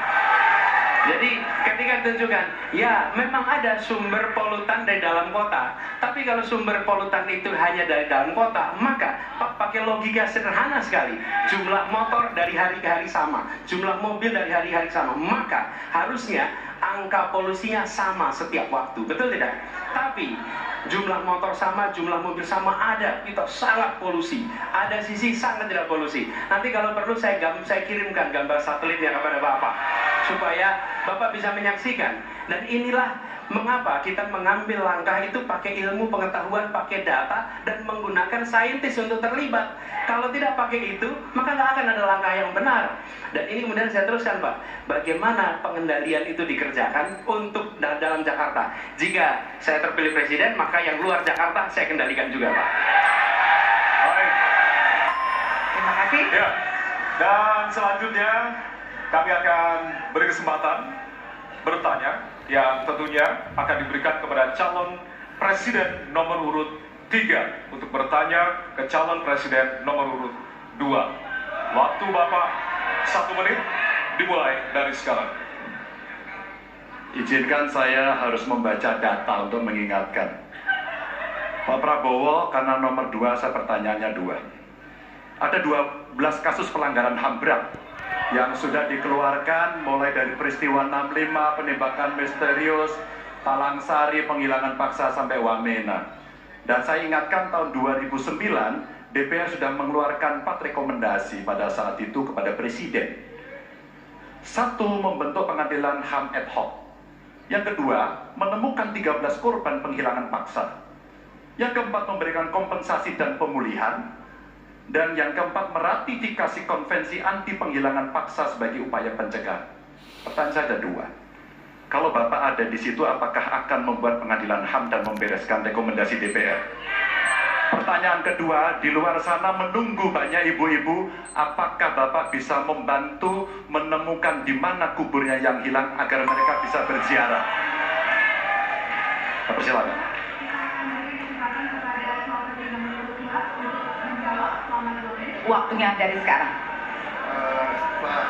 Jadi ketika ditunjukkan, ya memang ada sumber polutan dari dalam kota. Tapi kalau sumber polutan itu hanya dari dalam kota, maka pakai logika sederhana sekali. Jumlah motor dari hari ke hari sama, jumlah mobil dari hari ke hari sama. Maka harusnya angka polusinya sama setiap waktu, betul tidak? Tapi jumlah motor sama, jumlah mobil sama, ada kita sangat polusi, ada sisi sangat tidak polusi. Nanti kalau perlu saya kirimkan gambar satelitnya kepada Bapak supaya Bapak bisa menyaksikan. Dan inilah mengapa kita mengambil langkah itu pakai ilmu pengetahuan, pakai data, dan menggunakan saintis untuk terlibat. Kalau tidak pakai itu, maka nggak akan ada langkah yang benar. Dan ini kemudian saya teruskan, Pak, bagaimana pengendalian itu dikerjakan untuk dalam Jakarta. Jika saya terpilih presiden, maka yang luar Jakarta saya kendalikan juga, Pak. Baik. Terima kasih. Ya. Dan selanjutnya kami akan beri kesempatan bertanya yang tentunya akan diberikan kepada calon presiden nomor urut 3 untuk bertanya ke calon presiden nomor urut 2. Waktu Bapak 1 menit dimulai dari sekarang. Izinkan saya harus membaca data untuk mengingatkan. Pak Prabowo, karena nomor 2 saya pertanyaannya 2. Ada 12 kasus pelanggaran HAM berat yang sudah dikeluarkan mulai dari peristiwa 65, penembakan misterius, Talang Sari, penghilangan paksa sampai Wamena. Dan saya ingatkan tahun 2009 DPR sudah mengeluarkan 4 rekomendasi pada saat itu kepada Presiden. 1, membentuk pengadilan HAM ad hoc. Yang kedua, menemukan 13 korban penghilangan paksa. Yang keempat, memberikan kompensasi dan pemulihan. Dan yang keempat, meratifikasi konvensi anti penghilangan paksa sebagai upaya pencegahan. Pertanyaan saya ada 2. Kalau Bapak ada di situ, apakah akan membuat pengadilan HAM dan membereskan rekomendasi DPR? Pertanyaan kedua, di luar sana menunggu banyak ibu-ibu, apakah Bapak bisa membantu menemukan di mana kuburnya yang hilang agar mereka bisa berziarah? Persilakan. Waktunya dari sekarang. Pak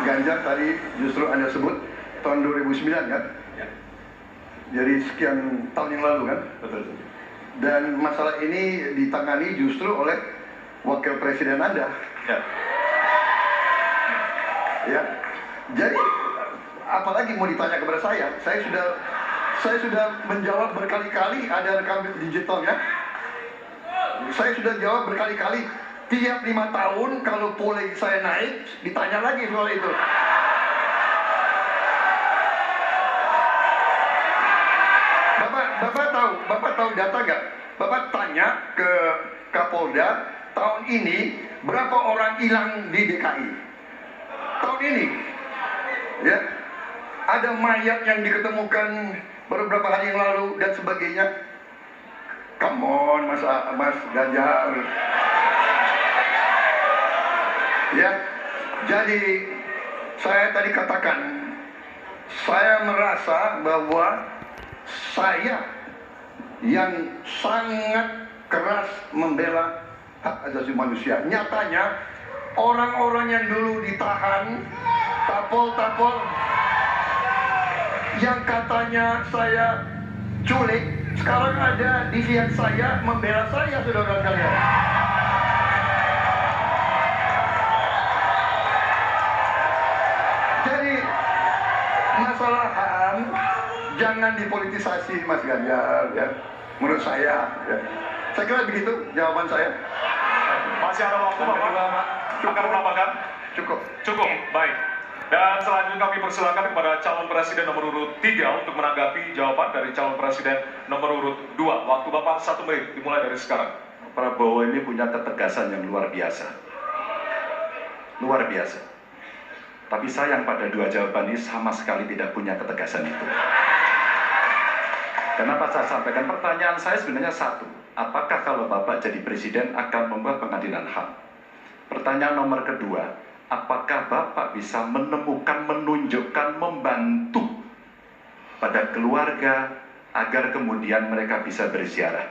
Ganjar tadi justru Anda sebut tahun 2009 kan? Ya. Jadi sekian tahun yang lalu kan? Betul. Dan masalah ini ditangani justru oleh wakil presiden Anda. Ya. Ya. Jadi apalagi mau ditanya kepada saya? Saya sudah menjawab berkali-kali, ada rekam digitalnya. Saya sudah jawab berkali-kali tiap 5 tahun kalau polling saya naik, ditanya lagi soal itu. Bapak tahu data nggak? Bapak tanya ke Kapolda, tahun ini berapa orang hilang di DKI? Tahun ini, ya, ada mayat yang diketemukan baru beberapa hari yang lalu dan sebagainya. Come on, Mas Ganjar. Ya, jadi saya tadi katakan, saya merasa bahwa saya yang sangat keras membela hak asasi manusia. Nyatanya orang-orang yang dulu ditahan, tapol-tapol, yang katanya saya culik, sekarang ada di pihak saya membela saya, saudara kalian. Jadi masalah HAM jangan dipolitisasi, Mas Ganjar, ya. Menurut saya, ya. Saya kira begitu jawaban saya. Masih ada waktu, Bapak? Akan menambahkan? Cukup. Cukup, baik. Dan selanjutnya kami persilakan kepada calon presiden nomor urut 3 untuk menanggapi jawaban dari calon presiden nomor urut 2. Waktu Bapak 1 menit, dimulai dari sekarang. Prabowo ini punya ketegasan yang luar biasa. Luar biasa. Tapi sayang pada dua jawaban ini sama sekali tidak punya ketegasan itu. Kenapa saya sampaikan? Pertanyaan saya sebenarnya satu. Apakah kalau Bapak jadi presiden akan membuat pengadilan HAM? Pertanyaan nomor kedua, apakah Bapak bisa menemukan, menunjukkan, membantu pada keluarga agar kemudian mereka bisa berziarah?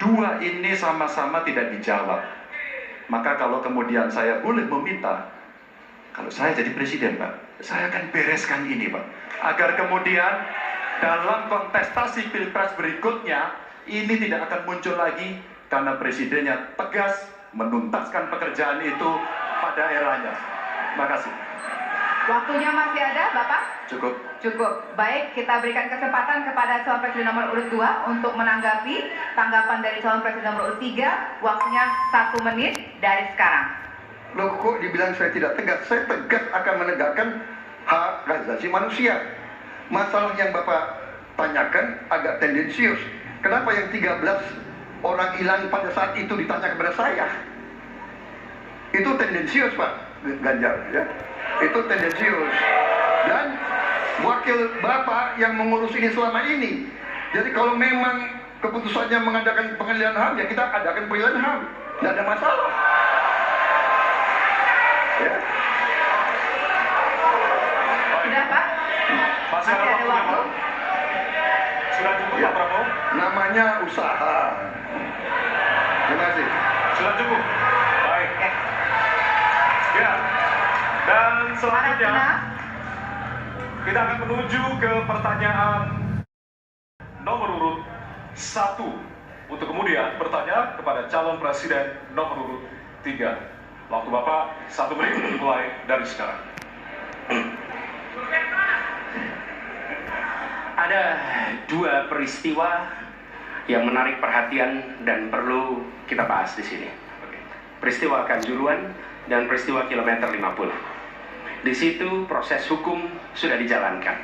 Dua ini sama-sama tidak dijawab. Maka kalau kemudian saya boleh meminta, kalau saya jadi presiden, Pak, saya akan bereskan ini, Pak. Agar kemudian dalam kontestasi pilpres berikutnya, ini tidak akan muncul lagi karena presidennya tegas menuntaskan pekerjaan itu pada eranya. Terima kasih. Waktunya masih ada, Bapak? Cukup. Cukup. Baik, kita berikan kesempatan kepada calon presiden nomor urut 2 untuk menanggapi tanggapan dari calon presiden nomor urut 3. Waktunya 1 menit dari sekarang. Loh, kok dibilang saya tidak tegas? Saya tegas akan menegakkan hak asasi manusia. Masalah yang Bapak tanyakan agak tendensius. Kenapa yang 13 orang hilang pada saat itu ditanya kepada saya? Itu tendensius, Pak Ganjar, ya. Itu tendensius. Dan wakil Bapak yang mengurus ini selama ini. Jadi kalau memang keputusannya mengadakan pengadilan HAM, ya kita adakan pengadilan HAM. Tidak ada masalah. Ya. Sudah, Pak? Masih ada waktu, Pak? Sudah cukup, Ya. Pak Prabowo? Namanya usaha. Terima kasih. Sudah cukup? Baik. Ya. Dan selanjutnya kita akan menuju ke pertanyaan nomor urut 1 untuk kemudian bertanya kepada calon presiden nomor urut 3. Waktu Bapak 1 menit dimulai dari sekarang. Ada dua peristiwa yang menarik perhatian dan perlu kita bahas di sini. Peristiwa Kanjuruhan dan peristiwa kilometer 50. Di situ proses hukum sudah dijalankan,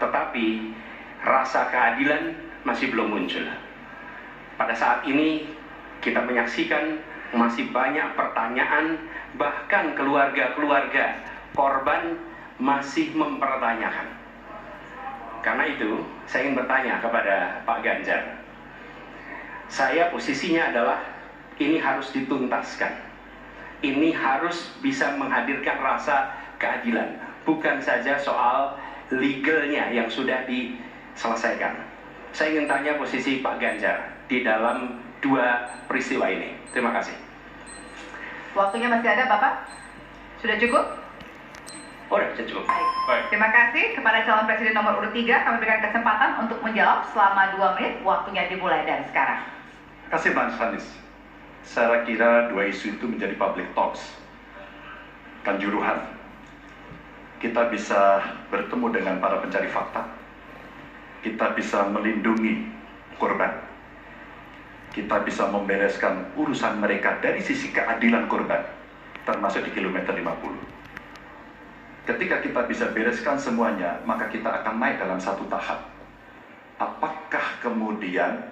tetapi rasa keadilan masih belum muncul. Pada saat ini kita menyaksikan masih banyak pertanyaan, bahkan keluarga-keluarga korban masih mempertanyakan. Karena itu, saya ingin bertanya kepada Pak Ganjar. Saya posisinya adalah ini harus dituntaskan. Ini harus bisa menghadirkan rasa keadilan, bukan saja soal legalnya yang sudah diselesaikan. Saya ingin tanya posisi Pak Ganjar di dalam dua peristiwa ini. Terima kasih. Waktunya masih ada, Bapak? Sudah cukup? Oh, sudah cukup. Baik. Terima kasih kepada calon presiden nomor urut 3. Kami berikan kesempatan untuk menjawab selama 2 menit. Waktunya dimulai dari sekarang. Terima kasih, Mas Hanis. Saya kira dua isu itu menjadi public talks. Kanjuruhan, kita bisa bertemu dengan para pencari fakta. Kita bisa melindungi korban. kita bisa membereskan urusan mereka dari sisi keadilan korban, termasuk di kilometer 50. Ketika kita bisa bereskan semuanya, maka kita akan naik dalam satu tahap. Apakah kemudian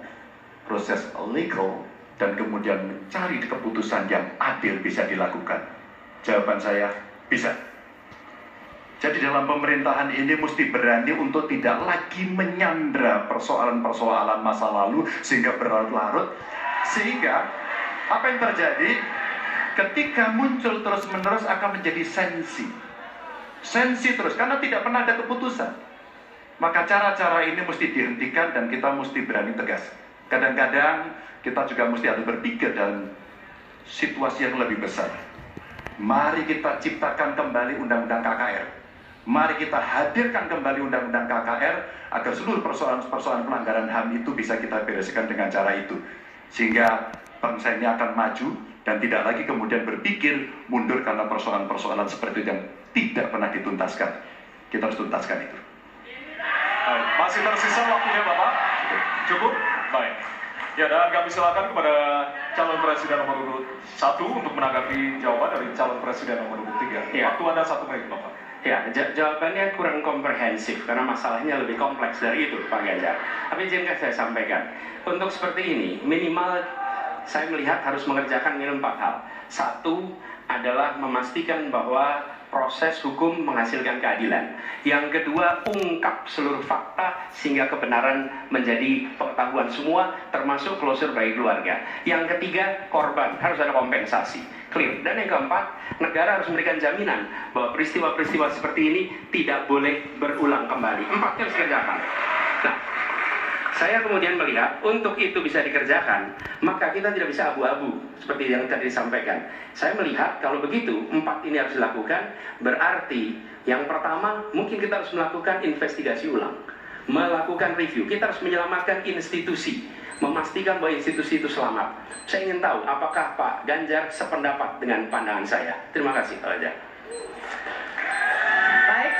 proses legal dan kemudian mencari keputusan yang adil bisa dilakukan? Jawaban saya, bisa. Jadi dalam pemerintahan ini mesti berani untuk tidak lagi menyandra persoalan-persoalan masa lalu sehingga berlarut-larut. Sehingga apa yang terjadi ketika muncul terus-menerus akan menjadi sensi terus karena tidak pernah ada keputusan. Maka cara-cara ini mesti dihentikan dan kita mesti berani tegas. Kadang-kadang kita juga mesti harus berpikir dalam situasi yang lebih besar. Mari kita ciptakan kembali Undang-Undang KKR. Mari kita hadirkan kembali Undang-Undang KKR agar seluruh persoalan-persoalan pelanggaran HAM itu bisa kita bereskan dengan cara itu. Sehingga bangsa ini akan maju dan tidak lagi kemudian berpikir mundur karena persoalan-persoalan seperti itu yang tidak pernah dituntaskan. Kita harus tuntaskan itu. Baik, masih tersisa waktunya Bapak? Cukup? Baik. Ya, dan kami silakan kepada calon presiden nomor urut 1 untuk menanggapi jawaban dari calon presiden nomor urut 3. Ya. Waktu Anda 1 menit, Bapak. Ya, jawabannya kurang komprehensif karena masalahnya lebih kompleks dari itu, Pak Ganjar. Tapi izinkan saya sampaikan, untuk seperti ini, minimal saya melihat harus mengerjakan minimum 4 hal. 1 adalah memastikan bahwa proses hukum menghasilkan keadilan. Yang kedua, ungkap seluruh fakta sehingga kebenaran menjadi pengetahuan semua, termasuk closure bagi keluarga. Yang ketiga, korban harus ada kompensasi. Clear. Dan yang keempat, negara harus memberikan jaminan bahwa peristiwa-peristiwa seperti ini tidak boleh berulang kembali. 4 harus dikerjakan. Nah, saya kemudian melihat untuk itu bisa dikerjakan, maka kita tidak bisa abu-abu seperti yang tadi disampaikan. Saya melihat kalau begitu 4 ini harus dilakukan, berarti yang pertama mungkin kita harus melakukan investigasi ulang, melakukan review. Kita harus menyelamatkan institusi, memastikan bahwa institusi itu selamat. Saya ingin tahu apakah Pak Ganjar sependapat dengan pandangan saya. Terima kasih Pak Ganjar. Baik.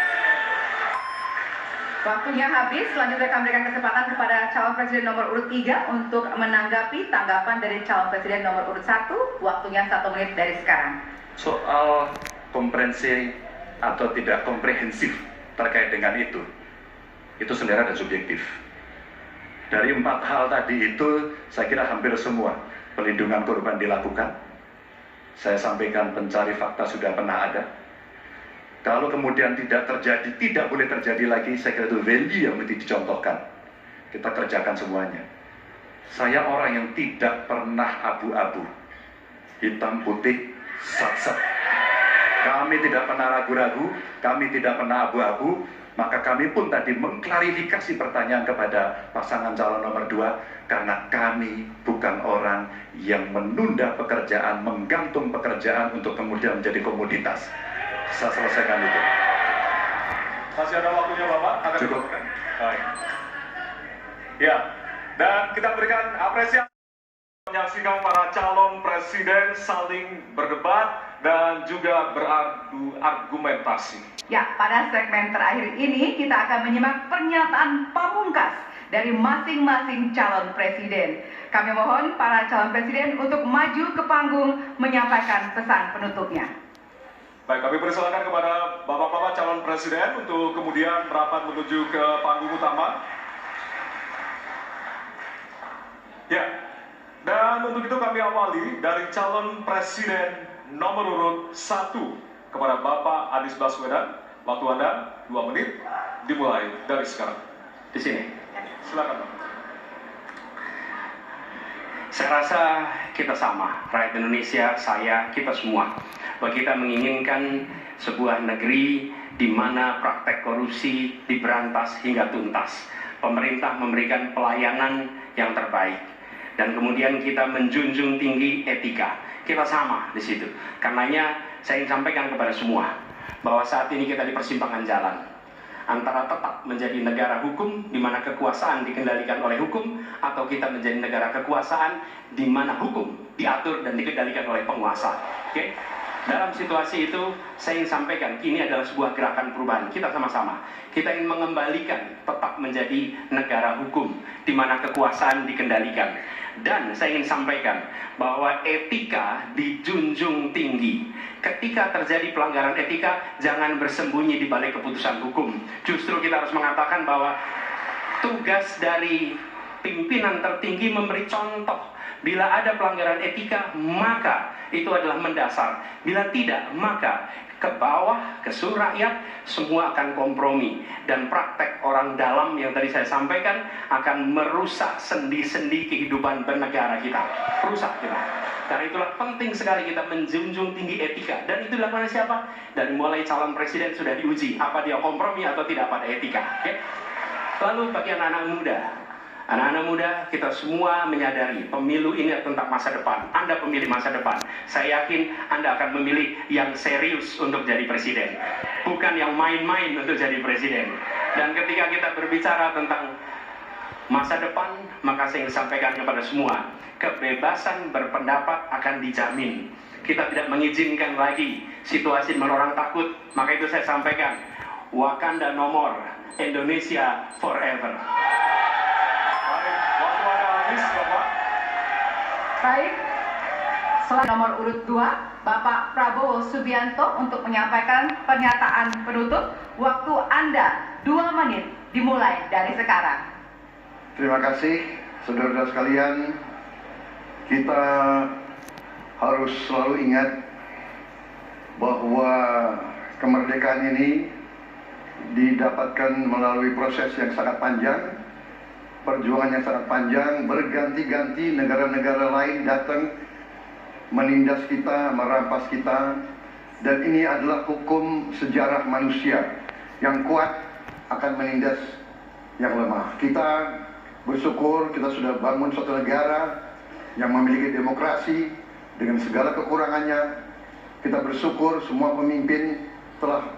Waktunya habis, selanjutnya kami berikan kesempatan kepada calon presiden nomor urut 3 untuk menanggapi tanggapan dari calon presiden nomor urut 1. Waktunya 1 menit dari sekarang. Soal komprehensi atau tidak komprehensif terkait dengan itu selera dan subjektif. Dari 4 hal tadi itu, saya kira hampir semua pelindungan korban dilakukan. Saya sampaikan pencari fakta sudah pernah ada. Kalau kemudian tidak terjadi, tidak boleh terjadi lagi, saya kira itu value yang mesti dicontohkan. Kita kerjakan semuanya. Saya orang yang tidak pernah abu-abu, hitam putih, sat-sat. Kami tidak pernah ragu-ragu, kami tidak pernah abu-abu, maka kami pun tadi mengklarifikasi pertanyaan kepada pasangan calon nomor 2, karena kami bukan orang yang menunda pekerjaan, menggantung pekerjaan untuk kemudian menjadi komoditas. Saya selesaikan itu. Masih ada waktunya Bapak? Akan Cukup. Baik. Ya, dan kita berikan apresiasi menyaksikan para calon presiden saling berdebat dan juga beradu argumentasi. Ya, pada segmen terakhir ini kita akan menyimak pernyataan pamungkas dari masing-masing calon presiden. Kami mohon para calon presiden untuk maju ke panggung menyampaikan pesan penutupnya. Baik, kami persilakan kepada Bapak-Bapak calon presiden untuk kemudian merapat menuju ke panggung utama. Ya, dan untuk itu kami awali dari calon presiden nomor urut 1 kepada Bapak Anies Baswedan. Waktu Anda 2 menit, dimulai dari sekarang. Di sini. Silakan Pak. Saya rasa kita sama, rakyat Indonesia, saya, kita semua, bahwa kita menginginkan sebuah negeri di mana praktek korupsi diberantas hingga tuntas. Pemerintah memberikan pelayanan yang terbaik, dan kemudian kita menjunjung tinggi etika. Kita sama di situ. Karenanya saya ingin sampaikan kepada semua bahwa saat ini kita di persimpangan jalan antara tetap menjadi negara hukum di mana kekuasaan dikendalikan oleh hukum, atau kita menjadi negara kekuasaan di mana hukum diatur dan dikendalikan oleh penguasa. Oke? Dalam situasi itu, saya ingin sampaikan, ini adalah sebuah gerakan perubahan. Kita sama-sama, kita ingin mengembalikan tetap menjadi negara hukum, di mana kekuasaan dikendalikan. Dan saya ingin sampaikan bahwa etika dijunjung tinggi. Ketika terjadi pelanggaran etika, jangan bersembunyi di balik keputusan hukum. Justru kita harus mengatakan bahwa tugas dari pimpinan tertinggi memberi contoh. Bila ada pelanggaran etika, maka itu adalah mendasar. Bila tidak, maka ke bawah, ke seluruh rakyat, semua akan kompromi. Dan praktek orang dalam yang tadi saya sampaikan akan merusak sendi-sendi kehidupan bernegara kita. Rusak kita. Karena itulah penting sekali kita menjunjung tinggi etika. Dan itu dilakukan oleh siapa? Dari mulai calon presiden sudah diuji. Apa dia kompromi atau tidak pada etika. Okay? Lalu bagi anak-anak muda, anak-anak muda, kita semua menyadari pemilu ini tentang masa depan. Anda pemilih masa depan. Saya yakin Anda akan memilih yang serius untuk jadi presiden, bukan yang main-main untuk jadi presiden. Dan ketika kita berbicara tentang masa depan, maka saya ingin sampaikan kepada semua, kebebasan berpendapat akan dijamin. Kita tidak mengizinkan lagi situasi di mana orang takut. Maka itu saya sampaikan, Wakanda no more, Indonesia forever. Baik, selanjutnya nomor urut 2, Bapak Prabowo Subianto untuk menyampaikan pernyataan penutup. Waktu Anda 2 menit dimulai dari sekarang. Terima kasih, saudara-saudara sekalian. Kita harus selalu ingat bahwa kemerdekaan ini didapatkan melalui proses yang sangat panjang, perjuangan yang sangat panjang, berganti-ganti negara-negara lain datang menindas kita, merampas kita, dan ini adalah hukum sejarah manusia. Yang kuat akan menindas yang lemah. Kita bersyukur kita sudah bangun suatu negara yang memiliki demokrasi dengan segala kekurangannya. Kita bersyukur semua pemimpin telah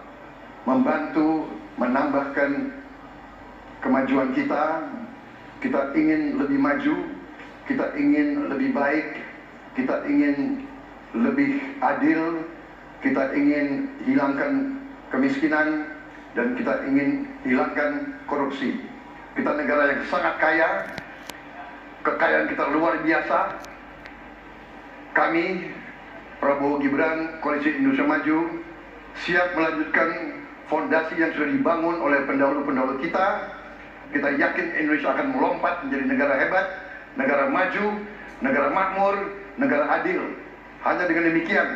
membantu menambahkan kemajuan kita. Kita ingin lebih maju, kita ingin lebih baik, kita ingin lebih adil, kita ingin hilangkan kemiskinan, dan kita ingin hilangkan korupsi. Kita negara yang sangat kaya, kekayaan kita luar biasa. Kami, Prabowo Gibran, Koalisi Indonesia Maju, siap melanjutkan fondasi yang sudah dibangun oleh pendahulu-pendahulu kita. Kita yakin Indonesia akan melompat menjadi negara hebat, negara maju, negara makmur, negara adil. Hanya dengan demikian.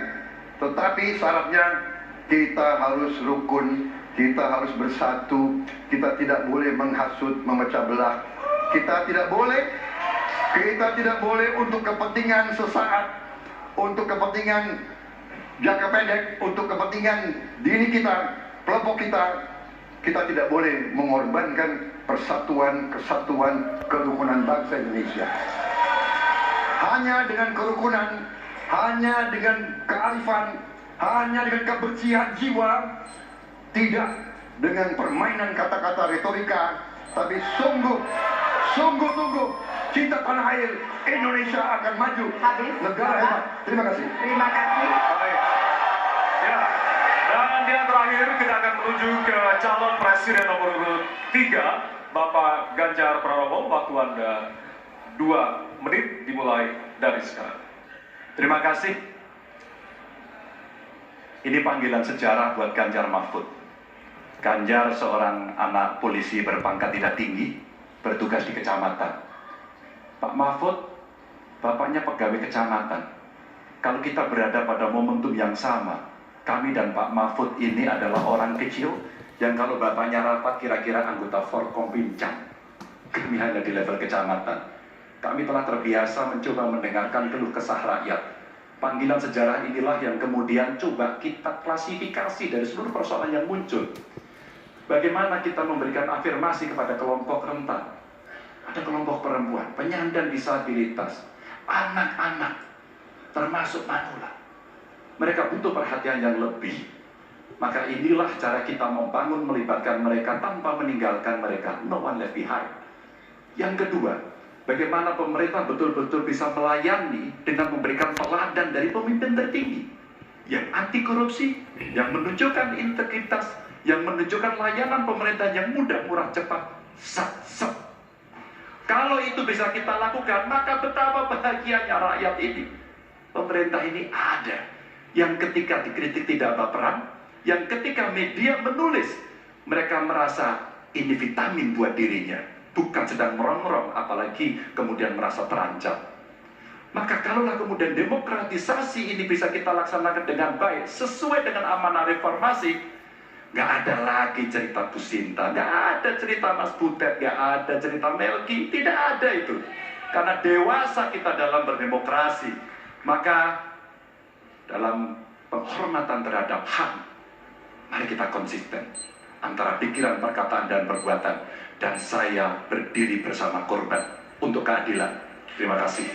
Tetapi syaratnya kita harus rukun, kita harus bersatu, kita tidak boleh menghasut, memecah belah. Kita tidak boleh untuk kepentingan sesaat, untuk kepentingan jangka pendek, untuk kepentingan diri kita, kelompok kita tidak boleh mengorbankan persatuan, kesatuan, kerukunan bangsa Indonesia. Hanya dengan kerukunan, hanya dengan kearifan, hanya dengan kebersihan jiwa, tidak dengan permainan kata-kata retorika, tapi sungguh cinta tanah air, Indonesia akan maju. Habis. Negara hebat. Terima kasih. Terima kasih. Baik. Ya. Dan yang terakhir kita akan menuju ke calon presiden nomor urut 3, Bapak Ganjar Pranowo. Waktu Anda 2 menit dimulai dari sekarang. Terima kasih. Ini panggilan sejarah buat Ganjar Mahfud. Ganjar seorang anak polisi berpangkat tidak tinggi, bertugas di kecamatan. Pak Mahfud, bapaknya pegawai kecamatan. Kalau kita berada pada momentum yang sama, kami dan Pak Mahfud ini adalah orang kecil yang kalau bapaknya rapat kira-kira anggota Forkom Pincang. Kami hanya di level kecamatan. Kami telah terbiasa mencoba mendengarkan keluh kesah rakyat. Panggilan sejarah inilah yang kemudian coba kita klasifikasi dari seluruh persoalan yang muncul. Bagaimana kita memberikan afirmasi kepada kelompok rentan. Ada kelompok perempuan, penyandang disabilitas, anak-anak, termasuk manula. Mereka butuh perhatian yang lebih. Maka inilah cara kita membangun, melibatkan mereka tanpa meninggalkan mereka. No one left behind. Yang kedua, bagaimana pemerintah betul-betul bisa melayani dengan memberikan teladan dari pemimpin tertinggi. yang anti korupsi, yang menunjukkan integritas, yang menunjukkan layanan pemerintah yang mudah, murah, cepat, sat. Kalau itu bisa kita lakukan, maka betapa bahagianya rakyat ini. Pemerintah ini ada yang ketika dikritik tidak baperan, yang ketika media menulis, mereka merasa ini vitamin buat dirinya, bukan sedang merongrong, apalagi kemudian merasa terancam. Maka kalaulah kemudian demokratisasi ini bisa kita laksanakan dengan baik, sesuai dengan amanah reformasi, nggak ada lagi cerita Bu Sinta, nggak ada cerita Mas Butet, nggak ada cerita Melki, tidak ada itu. Karena dewasa kita dalam berdemokrasi, maka dalam penghormatan terhadap HAM, mari kita konsisten antara pikiran, perkataan, dan perbuatan. Dan saya berdiri bersama korban untuk keadilan. Terima kasih.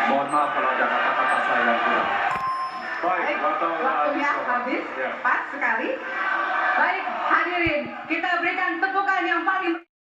Mohon maaf kalau ada kata-kata saya yang kurang. Baik, waktunya habis, pas sekali. Baik, hadirin, kita berikan tepukan yang paling